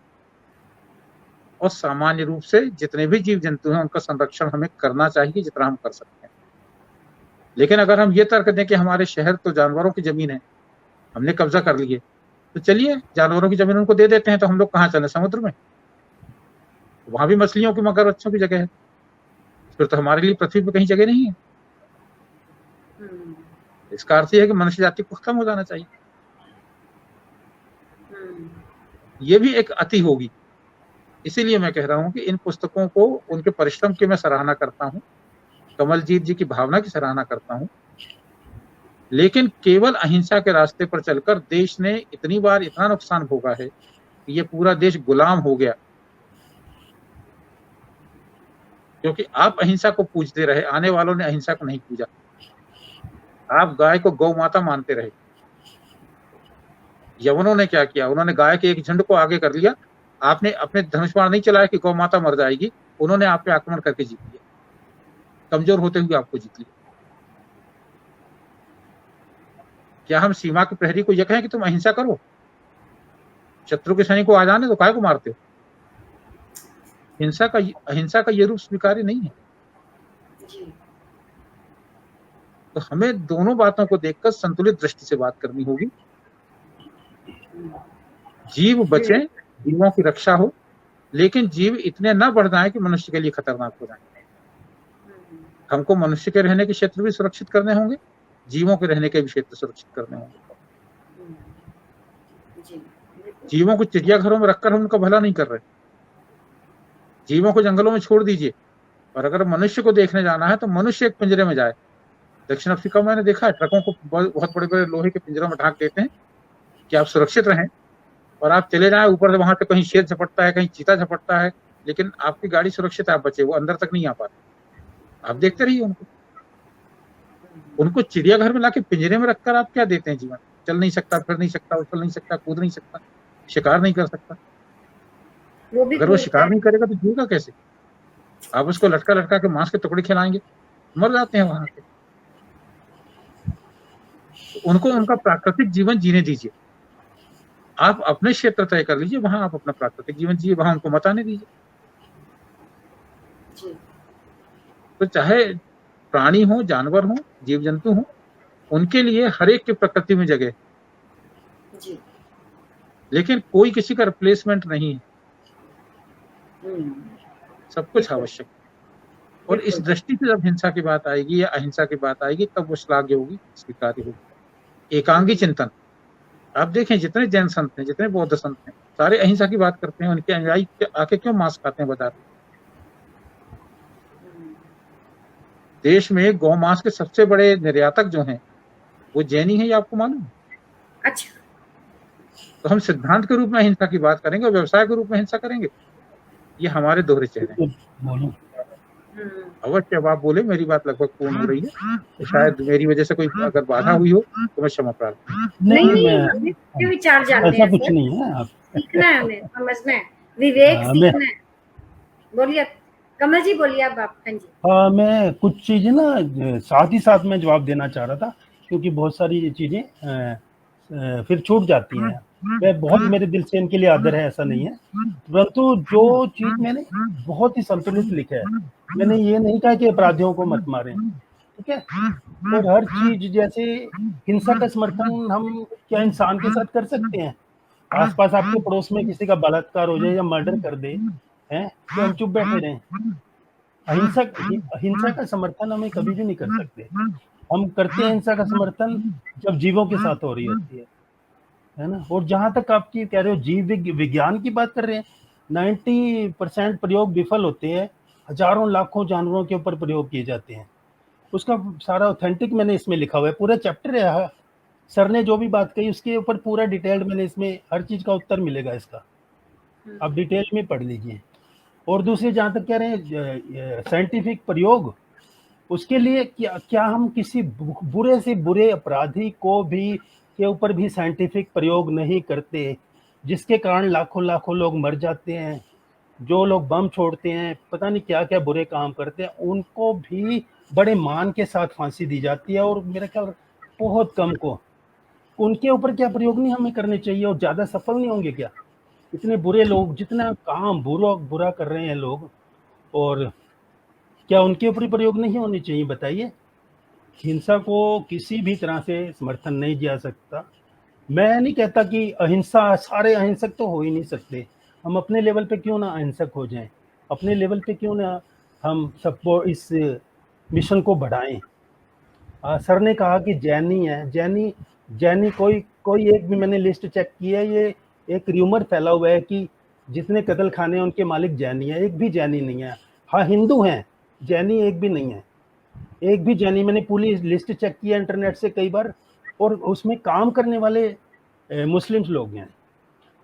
और सामान्य रूप से जितने भी जीव जंतु हैं उनका संरक्षण हमें करना चाहिए जितना हम कर सकते हैं। लेकिन अगर हम ये तर्क दें कि हमारे शहर तो जानवरों की जमीन है, हमने कब्जा कर लिए, तो चलिए जानवरों की जमीन उनको दे देते हैं, तो हम लोग कहाँ चले, समुद्र में? वहां भी मछलियों की, मगरमच्छों की जगह है, फिर तो हमारे लिए पृथ्वी पर कहीं जगह नहीं है। इसका अर्थ यह है कि मनुष्य जाति को खत्म हो जाना चाहिए। ये भी एक अति होगी। इसीलिए मैं कह रहा हूं कि इन पुस्तकों को, उनके परिश्रम की मैं सराहना करता हूं, कमलजीत जी की भावना की सराहना करता हूं, लेकिन केवल अहिंसा के रास्ते पर चलकर देश ने इतनी बार इतना नुकसान भोगा है कि ये पूरा देश गुलाम हो गया, क्योंकि आप अहिंसा को पूजते रहे, आने वालों ने अहिंसा को नहीं पूजा। आप गाय को गौ माता मानते रहे। यवनों ने क्या किया, उन्होंने गाय के एक झुंड को आगे कर लिया, आपने अपने धनुष बाण नहीं चलाया कि गौ माता मर जाएगी, उन्होंने आप पे आक्रमण करके जीत लिया, कमजोर होते हुए आपको जीत लिया। क्या हम सीमा के प्रहरी को यह कहें कि तुम अहिंसा करो, शत्रु के सैनिक को आ जाने तो काय को मारते हो? अहिंसा का ये रूप स्वीकार्य नहीं है। तो हमें दोनों बातों को देखकर संतुलित दृष्टि से बात करनी होगी। जीव बचे, जीवों की रक्षा हो, लेकिन जीव इतने न बढ़ जाए कि मनुष्य के लिए खतरनाक हो जाए। हमको मनुष्य के रहने के क्षेत्र भी सुरक्षित करने होंगे, जीवों के रहने के भी क्षेत्र सुरक्षित करने होंगे। जीवों को चिड़ियाघरों में रखकर हम उनका भला नहीं कर रहे, जीवों को जंगलों में छोड़ दीजिए। और अगर मनुष्य को देखने जाना है तो मनुष्य एक पिंजरे में जाए। दक्षिण अफ्रीका में मैंने देखा है, ट्रकों को बहुत बड़े बड़े लोहे के पिंजरों में ढाक देते हैं कि आप सुरक्षित रहें, और आप चले जाएं ऊपर से, वहां से कहीं शेर झपटता है, कहीं चीता झपटता है, लेकिन आपकी गाड़ी सुरक्षित है, आप बचे, वो अंदर तक नहीं आ पाते। आप देखते रहिए उनको चिड़ियाघर में लाके पिंजरे में रखकर आप क्या देते हैं? जीवन चल नहीं सकता, फिर नहीं सकता, उछल नहीं सकता, कूद नहीं सकता, शिकार नहीं कर सकता। अगर वो शिकार नहीं करेगा तो जिएगा कैसे? आप उसको लटका लटका के मांस के टुकड़े खिलाएंगे, मर जाते हैं वहां पे। उनको उनका प्राकृतिक जीवन जीने दीजिए। आप अपने क्षेत्र तय कर लीजिए, वहां आप अपना प्राकृतिक जीवन जिए, वहां उनको मत आने दीजिए। तो चाहे प्राणी हो, जानवर हो, जीव जंतु हो, उनके लिए हर एक की प्रकृति में जगह है, लेकिन कोई किसी का रिप्लेसमेंट नहीं है। सब कुछ आवश्यक है। और इस दृष्टि से जब हिंसा की बात आएगी या अहिंसा की बात आएगी, तब वो श्लाघ्य होगी, स्वीकार्य होगी। एकांगी चिंतन, आप देखें जितने जैन संत हैं, जितने बौद्ध संत हैं, सारे अहिंसा की बात करते हैं। उनके अनुयायी आके क्यों मांस खाते हैं बाजार में? देश में गौ मांस के सबसे बड़े निर्यातक जो हैं वो जैनी हैं, ये आपको मालूम है? अच्छा। तो हम सिद्धांत के रूप में अहिंसा की बात करेंगे और व्यवसाय के रूप में हिंसा करेंगे? ये हमारे दोहरे चेहरे हैं। अवश्य अब आप बोले, मेरी बात लगभग पूर्ण हो रही है, तो शायद मेरी वजह से कोई अगर बाधा हुई हो तो मैं क्षमा प्रार्थी। नहीं, विचार जानते हैं, कुछ नहीं है, सीखना है, हमें समझना है, विवेक सीखना है। बोलिए कमल जी, बोलिए आप। हाँ जी। मैं कुछ चीजें ना साथ ही साथ में जवाब देना चाह रहा था, क्योंकि बहुत सारी चीजें फिर छूट जाती हैं। मैं बहुत, मेरे दिल से इनके लिए आदर है, ऐसा नहीं है, परंतु जो चीज मैंने बहुत ही संतुलित लिखा है, मैंने ये नहीं कहा कि अपराधियों को मत मारें, ठीक है, और हर चीज, जैसे हिंसा का समर्थन हम क्या इंसान के साथ कर सकते हैं? आसपास आपके पड़ोस में किसी का बलात्कार हो जाए या मर्डर कर दे, हैं, तो हम चुप बैठे रहें? हिंसा का समर्थन हमें कभी भी नहीं कर सकते। हम करते हैं हिंसा का समर्थन जब जीवों के साथ हो रही होती है ना। और जहां तक आपकी कह रहे हो जीव विज्ञान की बात कर रहे हैं, 90% प्रयोग विफल होते हैं, हजारों लाखों जानवरों के ऊपर प्रयोग किए जाते हैं। उसका सारा ऑथेंटिक मैंने इसमें लिखा हुआ है, पूरा चैप्टर है। सर ने जो भी बात कही उसके ऊपर पूरा डिटेल्ड मैंने इसमें हर चीज का उत्तर मिलेगा इसका, आप डिटेल में पढ़ लीजिए। और दूसरे जहाँ तक कह रहे हैं साइंटिफिक प्रयोग, उसके लिए क्या हम किसी बुरे से बुरे अपराधी को भी के ऊपर भी साइंटिफिक प्रयोग नहीं करते, जिसके कारण लाखों लाखों लोग मर जाते हैं, जो लोग बम छोड़ते हैं, पता नहीं क्या क्या बुरे काम करते हैं, उनको भी बड़े मान के साथ फांसी दी जाती है, और मेरा ख्याल बहुत कम को उनके ऊपर क्या प्रयोग नहीं हमें करने चाहिए, और ज़्यादा सफल नहीं होंगे क्या? इतने बुरे लोग जितना काम बुरा कर रहे हैं लोग, और क्या उनके ऊपर प्रयोग नहीं होने चाहिए? बताइए। हिंसा को किसी भी तरह से समर्थन नहीं दिया सकता। मैं नहीं कहता कि अहिंसा, सारे अहिंसक तो हो ही नहीं सकते, हम अपने लेवल पे क्यों ना अहिंसक हो जाएं, अपने लेवल पे क्यों ना हम सबको इस मिशन को बढ़ाएं। सर ने कहा कि जैनी है, जैनी कोई एक भी मैंने लिस्ट चेक की है, ये एक र्यूमर फैला हुआ है कि जितने कत्ल खाने हैं उनके मालिक जैनी है, एक भी जैनी नहीं है। हाँ, हिंदू हैं, जैनी एक भी नहीं है, एक भी जैनी। मैंने पूरी लिस्ट चेक किया इंटरनेट से कई बार, और उसमें काम करने वाले मुस्लिम्स लोग हैं,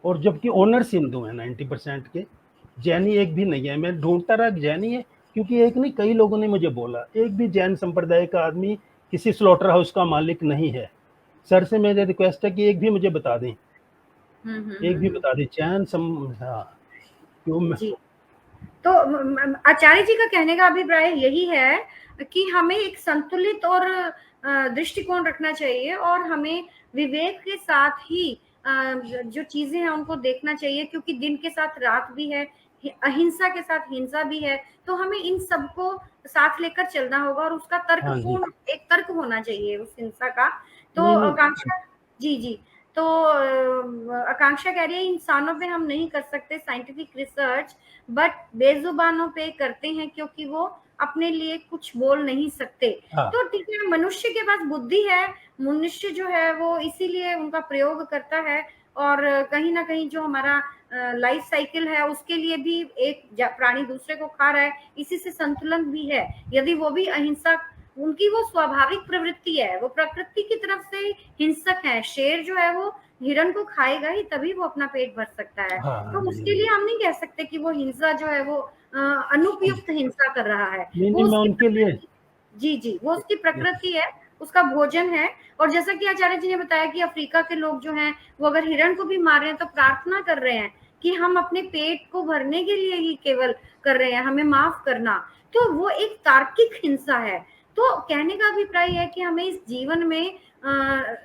और जबकि ओनर्स हिंदू हैं 90% के, जैनी एक भी नहीं है। मैं ढूंढता रहा जैनी है, क्योंकि एक नहीं कई लोगों ने मुझे बोला एक भी जैन संप्रदाय का आदमी किसी स्लॉटर हाउस का मालिक नहीं है। सर से मेरी रिक्वेस्ट है कि एक भी मुझे बता दें, एक भी बता दें जैन जी। तो आचार्य जी का कहने का अभिप्राय यही है कि हमें एक संतुलित और दृष्टिकोण रखना चाहिए, और हमें विवेक के साथ ही जो चीजें हैं उनको देखना चाहिए, क्योंकि दिन के साथ रात भी है, अहिंसा के साथ हिंसा भी है, तो हमें इन सबको साथ लेकर चलना होगा, और उसका तर्कपूर्ण एक तर्क होना चाहिए उस हिंसा का। तो आकांक्षा जी तो आकांक्षा कह रही है इंसानों पे हम नहीं कर सकते साइंटिफिक रिसर्च, बट बेजुबानों पे करते हैं, क्योंकि वो अपने लिए कुछ बोल नहीं सकते। तो ठीक है, मनुष्य के पास बुद्धि है, मनुष्य जो है वो इसीलिए उनका प्रयोग करता है, और कहीं ना कहीं जो हमारा लाइफ साइकिल है उसके लिए भी एक प्राणी दूसरे को खा रहा है, इसी से संतुलन भी है। यदि वो भी अहिंसा, उनकी वो स्वाभाविक प्रवृत्ति है, वो प्रकृति की तरफ से हिंसक है। शेर जो है वो हिरण को खाएगा ही तभी वो अपना पेट भर सकता है। तो उसके लिए हम नहीं कह सकते कि वो हिंसा जो है वो अनुपयुक्त हिंसा कर रहा है। वो उनके लिए जी वो उसकी प्रकृति है, उसका भोजन है। और जैसा कि आचार्य जी ने बताया कि अफ्रीका के लोग जो हैं वो अगर हिरण को भी मार रहे हैं तो प्रार्थना कर रहे हैं कि हम अपने पेट को भरने के लिए ही केवल कर रहे हैं, हमें माफ करना। तो वो एक तार्किक हिंसा है। तो कहने का अभिप्राय है कि हमें इस जीवन में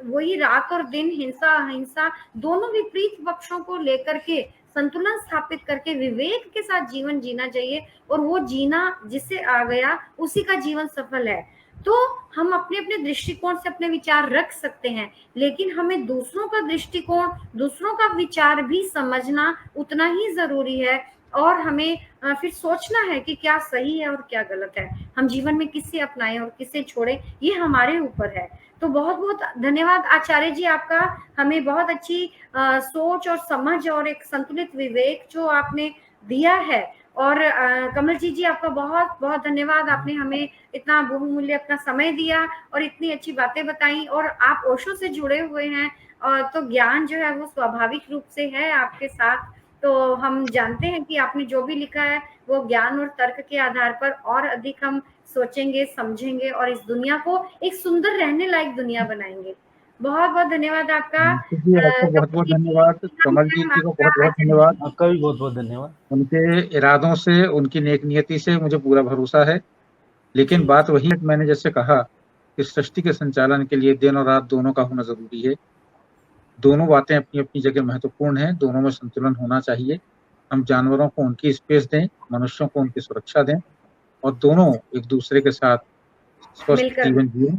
वही रात और दिन, हिंसा अहिंसा दोनों विपरीत पक्षों को लेकर के संतुलन स्थापित करके विवेक के साथ जीवन जीना चाहिए, और वो जीना जिससे आ गया उसी का जीवन सफल है। तो हम अपने अपने दृष्टिकोण से अपने विचार रख सकते हैं, लेकिन हमें दूसरों का दृष्टिकोण, दूसरों का विचार भी समझना उतना ही जरूरी है, और हमें फिर सोचना है कि क्या सही है और क्या गलत है। हम जीवन में किसे अपनाएं और किसे छोड़ें, ये हमारे ऊपर है। तो बहुत बहुत धन्यवाद आचार्य जी आपका, हमें बहुत अच्छी सोच और समझ और एक संतुलित विवेक जो आपने दिया है। और कमल जी आपका बहुत बहुत धन्यवाद, आपने हमें इतना बहुमूल्य अपना समय दिया और इतनी अच्छी बातें बताई। और आप ओशो से जुड़े हुए हैं, तो ज्ञान जो है वो स्वाभाविक रूप से है आपके साथ। तो हम जानते हैं कि आपने जो भी लिखा है वो ज्ञान और तर्क के आधार पर और अधिक हम सोचेंगे, समझेंगे, और इस दुनिया को एक सुंदर रहने लायक दुनिया बनाएंगे। बहुत बहुत धन्यवाद आपका। आपको बहुत बहुत धन्यवाद। कमल जी को बहुत बहुत धन्यवाद। आपका भी बहुत बहुत धन्यवाद। उनके इरादों से, उनकी नेक नियति से मुझे पूरा भरोसा है। लेकिन बात वही है, मैंने जैसे कहा कि सृष्टि के संचालन के लिए दिन और रात दोनों का होना जरूरी है। दोनों बातें अपनी अपनी जगह महत्वपूर्ण हैं, दोनों में संतुलन होना चाहिए। हम जानवरों को उनकी स्पेस दें, मनुष्यों को उनकी सुरक्षा दें, और दोनों एक दूसरे के साथ स्वस्थ जीवन जिए,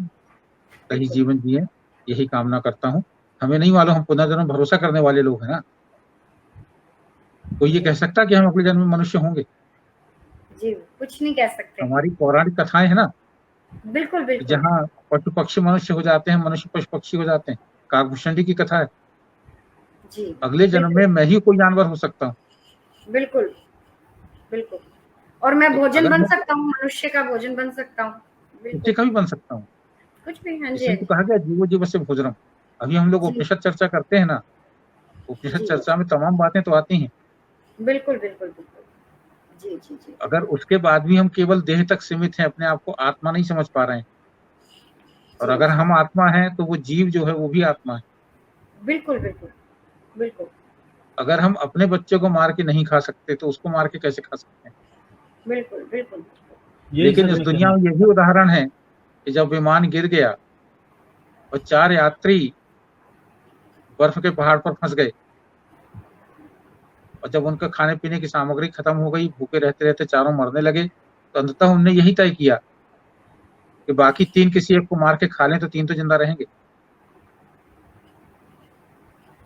सही जीवन जिए, यही कामना करता हूँ। हमें नहीं मालूम, हम पुनर्जन्म भरोसा करने वाले लोग हैं ना। कोई ये कह सकता कि हम अगले जन्म में मनुष्य होंगे? जी कुछ नहीं कह सकते। हमारी पौराणिक कथाएं है ना, बिल्कुल बिल्कुल, जहाँ पशु पक्षी मनुष्य हो जाते हैं, मनुष्य पशु पक्षी हो जाते हैं। काकभूषणी की कथा है जी, अगले जन्म में मैं ही कोई जानवर हो सकता हूँ। बिल्कुल बिल्कुल, और मैं भोजन बन सकता हूँ, मनुष्य का भोजन बन सकता हूँ, कुत्ते का भी बन सकता हूँ, कुछ भी। हाँ जी, इसलिए तो कहा गया जीवो जीव से भोजनम। अभी हम लोग उपनिषद चर्चा करते हैं ना, उपनिषद चर्चा में तमाम बातें तो आती हैं। बिल्कुल बिल्कुल बिल्कुल। जी जी जी। अगर उसके बाद भी हम केवल देह तक सीमित हैं, अपने आप को आत्मा नहीं समझ पा रहे हैं, और जी अगर जी। हम आत्मा हैं तो वो जीव जो है वो भी आत्मा है। बिल्कुल बिल्कुल बिल्कुल अगर हम अपने बच्चे को मार के नहीं खा सकते तो उसको मार के कैसे खा सकते हैं? बिल्कुल बिल्कुल। यही लेकिन सर इस मैं दुनिया कहना। में ये भी उदाहरण है कि जब विमान गिर गया और 4 यात्री बर्फ के पहाड़ पर फंस गए, और जब उनका खाने पीने की सामग्री खत्म हो गई, भूखे रहते रहते चारों मरने लगे, तो अंततः उनने यही तय किया कि बाकी 3 किसी एक को मार के खा लें तो 3 तो जिंदा रहेंगे।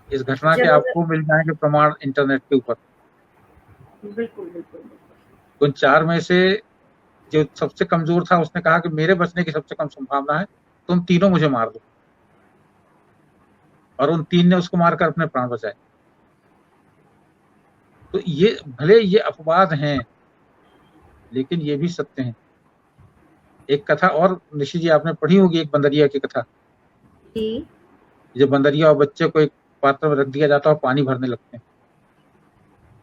इस घटना के जरूर। आपको मिल जाएंगे प्रमाण इंटरनेट के ऊपर। बिल्कुल बिल्कुल बिल्कुल। उन 4 में से जो सबसे कमजोर था उसने कहा कि मेरे बचने की सबसे कम संभावना है, तुम तीनों मुझे मार दो, और उन 3 ने उसको मारकर अपने प्राण बचाए। तो ये भले ये अपवाद हैं, लेकिन ये भी सत्य हैं। एक कथा और निशि जी आपने पढ़ी होगी, एक बंदरिया की कथा। जी जब बंदरिया और बच्चे को एक पात्र में रख दिया जाता है और पानी भरने लगते हैं,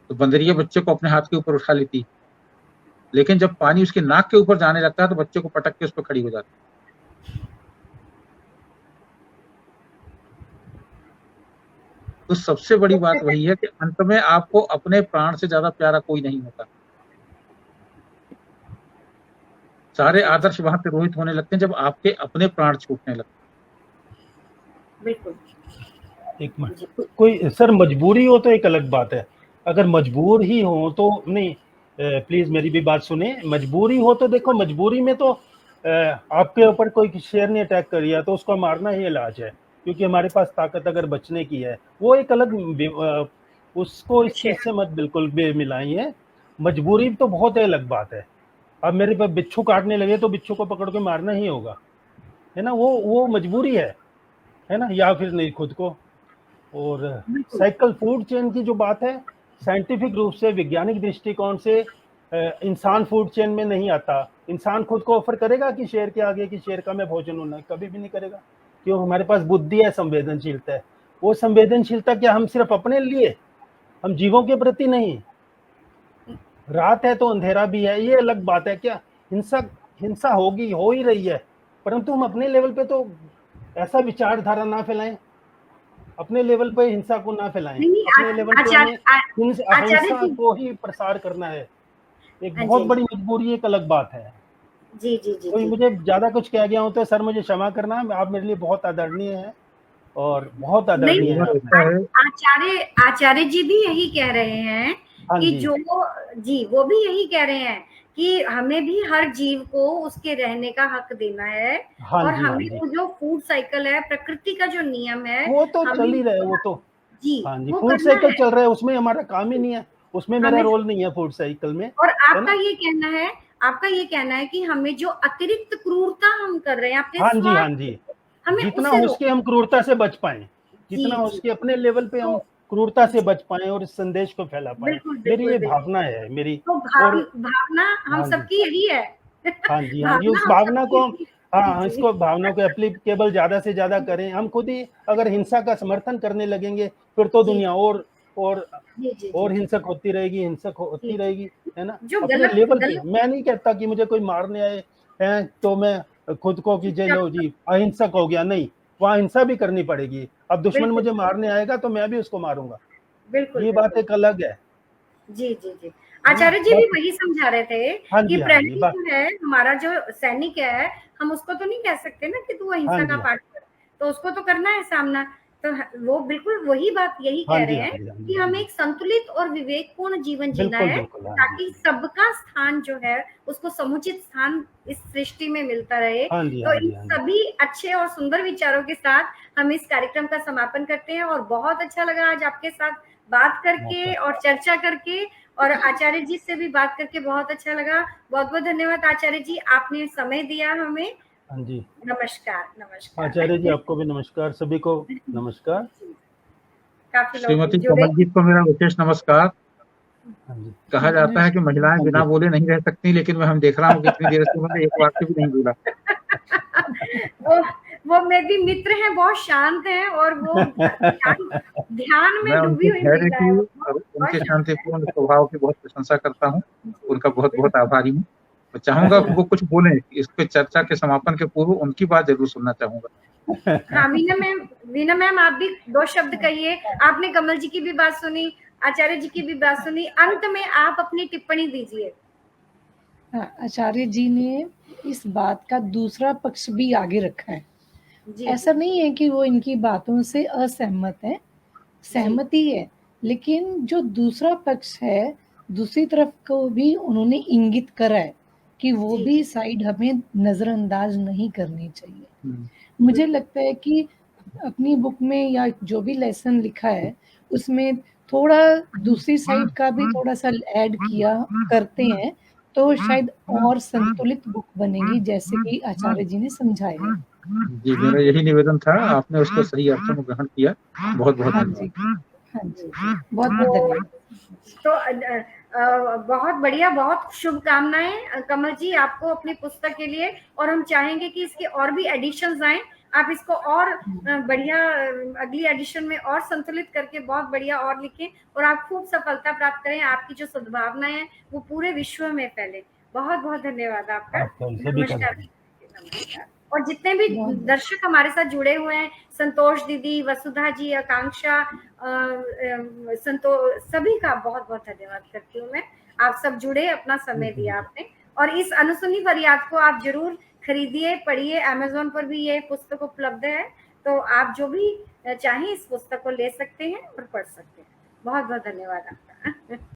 तो बंदरिया बच्चे को अपने हाथ के ऊपर उठा लेती, लेकिन जब पानी उसके नाक के ऊपर जाने लगता है तो बच्चे को पटक के उस पर खड़ी हो जाती। तो सबसे बड़ी बात वही है कि अंत में आपको अपने प्राण से ज्यादा प्यारा कोई नहीं होता। सारे आदर्श वहां तिरोहित होने लगते हैं जब आपके अपने प्राण छूटने लगते हैं। बिल्कुल। एक मिनट, कोई सर मजबूरी हो तो एक अलग बात है, अगर मजबूर ही हो तो नहीं, प्लीज मेरी भी बात सुने। मजबूरी हो तो देखो, मजबूरी में तो आपके ऊपर कोई शेर ने अटैक कर दिया तो उसको मारना ही इलाज है, क्योंकि हमारे पास ताकत अगर बचने की है, वो एक अलग उसको इस चीज से मत बिल्कुल भी मिलाइए। मजबूरी तो बहुत अलग बात है। अब मेरे पे बिच्छू काटने लगे तो बिच्छू को पकड़ के मारना ही होगा, है ना, वो मजबूरी है ना, या फिर नहीं खुद को। और साइकिल फूड चेन की जो बात है, साइंटिफिक रूप से वैज्ञानिक दृष्टिकोण से इंसान फूड चेन में नहीं आता। इंसान खुद को ऑफर करेगा कि शेर के आगे कि शेर का मैं भोजन होना, कभी भी नहीं करेगा, क्यों? हमारे पास बुद्धि है, संवेदनशीलता है। वो संवेदनशीलता क्या हम सिर्फ अपने लिए, हम जीवों के प्रति नहीं। रात है तो अंधेरा भी है, ये अलग बात है। क्या हिंसा होगी, हो ही रही है, परंतु हम अपने लेवल पे तो ऐसा विचारधारा ना फैलाएं, अपने लेवल पे हिंसा को ना फैलाएं, अपने लेवल पे हमें अहिंसा को ही प्रसार करना है। एक बहुत बड़ी मजबूरी, एक अलग बात है। जी जी जी। कोई मुझे ज्यादा कुछ कह गया हूं तो सर मुझे क्षमा करना, आप मेरे लिए बहुत आदरणीय हैं और बहुत आदरणीय है। आचार्य जी भी यही कह रहे हैं कि जो वो भी यही कह रहे हैं कि हमें भी हर जीव को उसके रहने का हक देना है, और हमें वो जो फूड साइकिल है, प्रकृति का जो नियम है, वो तो चल ही रहा है, वो तो जी वो फूड साइकिल चल रहा है, उसमें हमारा काम ही नहीं है, उसमें मेरा रोल नहीं है फूड साइकिल में। और आपका ये कहना है कि हमें जो अतिरिक्त क्रूरता हम कर रहे हैं अपने, हाँ जी, जितना हो उसके हम क्रूरता से बच पाए, जितना हो उसके अपने लेवल पे हम क्रूरता से बच पाए और इस संदेश को फैला पाए। मेरी ये भावना है, मेरी भावना हम सबकी यही है। हाँ जी, उस भावना को हम इसको भावना को एप्लीकेबल ज्यादा से ज्यादा करें। हम खुद ही अगर हिंसा का समर्थन करने लगेंगे फिर तो दुनिया और हिंसक होती रहेगी, है ना। अपने लेवल पे मैं नहीं कहता कि मुझे कोई मारने आए हैं तो मैं खुद को कि लो जी अहिंसक हो गया, नहीं, वहाँ हिंसा भी करनी पड़ेगी। अब दुश्मन मुझे मारने आएगा तो मैं भी उसको मारूंगा, ये बात एक अलग है। जी जी जी। आचार्य जी भी वही समझा रहे थे कि प्रहरी जो है, हमारा जो सैनिक है, हम उसको तो नहीं कह सकते ना कि तू अहिंसा का पाठ कर, तो उसको तो करना है सामना। तो वो बिल्कुल वही बात यही कह रहे हैं कि हमें एक संतुलित और विवेकपूर्ण जीवन जीना है, ताकि सबका स्थान जो है उसको समुचित स्थान इस सृष्टि में मिलता रहे। तो इन सभी अच्छे और सुंदर विचारों के साथ हम इस कार्यक्रम का समापन करते हैं, और बहुत अच्छा लगा आज आपके साथ बात करके और चर्चा करके, और आचार्य जी से भी बात करके बहुत अच्छा लगा। बहुत बहुत धन्यवाद आचार्य जी, आपने समय दिया हमें। हाँ जी, नमस्कार आचार्य जी, आपको भी नमस्कार, सभी को नमस्कार। काफी श्रीमती कमलजीत को मेरा विशेष नमस्कार। कहा जाता है कि महिलाएं बिना बोले नहीं रह सकती, लेकिन मैं देख रहा हूँ कि इतनी देर से उन्होंने एक वाक्य भी नहीं बोला। वो मेरे भी मित्र हैं, बहुत शांत हैं, और वो ध्यान में मैं डूबी उनके हुई धैर्य महिला की है और उनके शांतिपूर्ण स्वभाव की बहुत प्रशंसा करता हूँ, उनका बहुत बहुत आभारी हूँ। मैं चाहूंगा कि वो कुछ बोलें, इस पे चर्चा के समापन के पूर्व उनकी बात जरूर सुनना चाहूंगा। हाँ वीना मैम आप भी 2 शब्द कहिए। आपने कमल जी की भी बात सुनी, आचार्य जी की भी बात सुनी, अंत में आप अपनी टिप्पणी दीजिए। आचार्य जी ने इस बात का दूसरा पक्ष भी आगे रखा है। ऐसा नहीं है कि वो इनकी बातों से असहमत है, सहमति है, लेकिन जो दूसरा पक्ष है, दूसरी तरफ को भी उन्होंने इंगित करा है कि वो भी साइड हमें नजरअंदाज नहीं करनी चाहिए। मुझे लगता है कि अपनी बुक में या जो भी लेसन लिखा है उसमें थोड़ा दूसरी साइड का भी थोड़ा सा ऐड किया करते हैं तो शायद और संतुलित बुक बनेगी, जैसे कि आचार्य जी ने समझाया। जी, मेरा यही निवेदन था, आपने उसको सही अर्थों में ग्रहण किया। बहुत बहुत धन्यवाद। हाँ जी, बहुत बहुत धन्यवाद। तो बहुत बढ़िया, बहुत शुभकामनाएं कमल जी आपको अपनी पुस्तक के लिए, और हम चाहेंगे कि इसके और भी एडिशंस आए, आप इसको और बढ़िया अगली एडिशन में और संतुलित करके बहुत बढ़िया और लिखें, और आप खूब सफलता प्राप्त करें। आपकी जो सद्भावनाएं हैं वो पूरे विश्व में फैले। बहुत बहुत धन्यवाद आपका। नमस्कार। और जितने भी दर्शक हमारे साथ जुड़े हुए हैं, संतोष दीदी, वसुधा जी, आकांक्षा, संतोष, सभी का बहुत बहुत धन्यवाद करती हूँ मैं। आप सब जुड़े, अपना समय दिया आपने, और इस अनुसुनी फरियाद को आप जरूर खरीदिए, पढ़िए। अमेज़न पर भी ये पुस्तक उपलब्ध है, तो आप जो भी चाहें इस पुस्तक को ले सकते हैं और पढ़ सकते हैं। बहुत बहुत धन्यवाद आपका।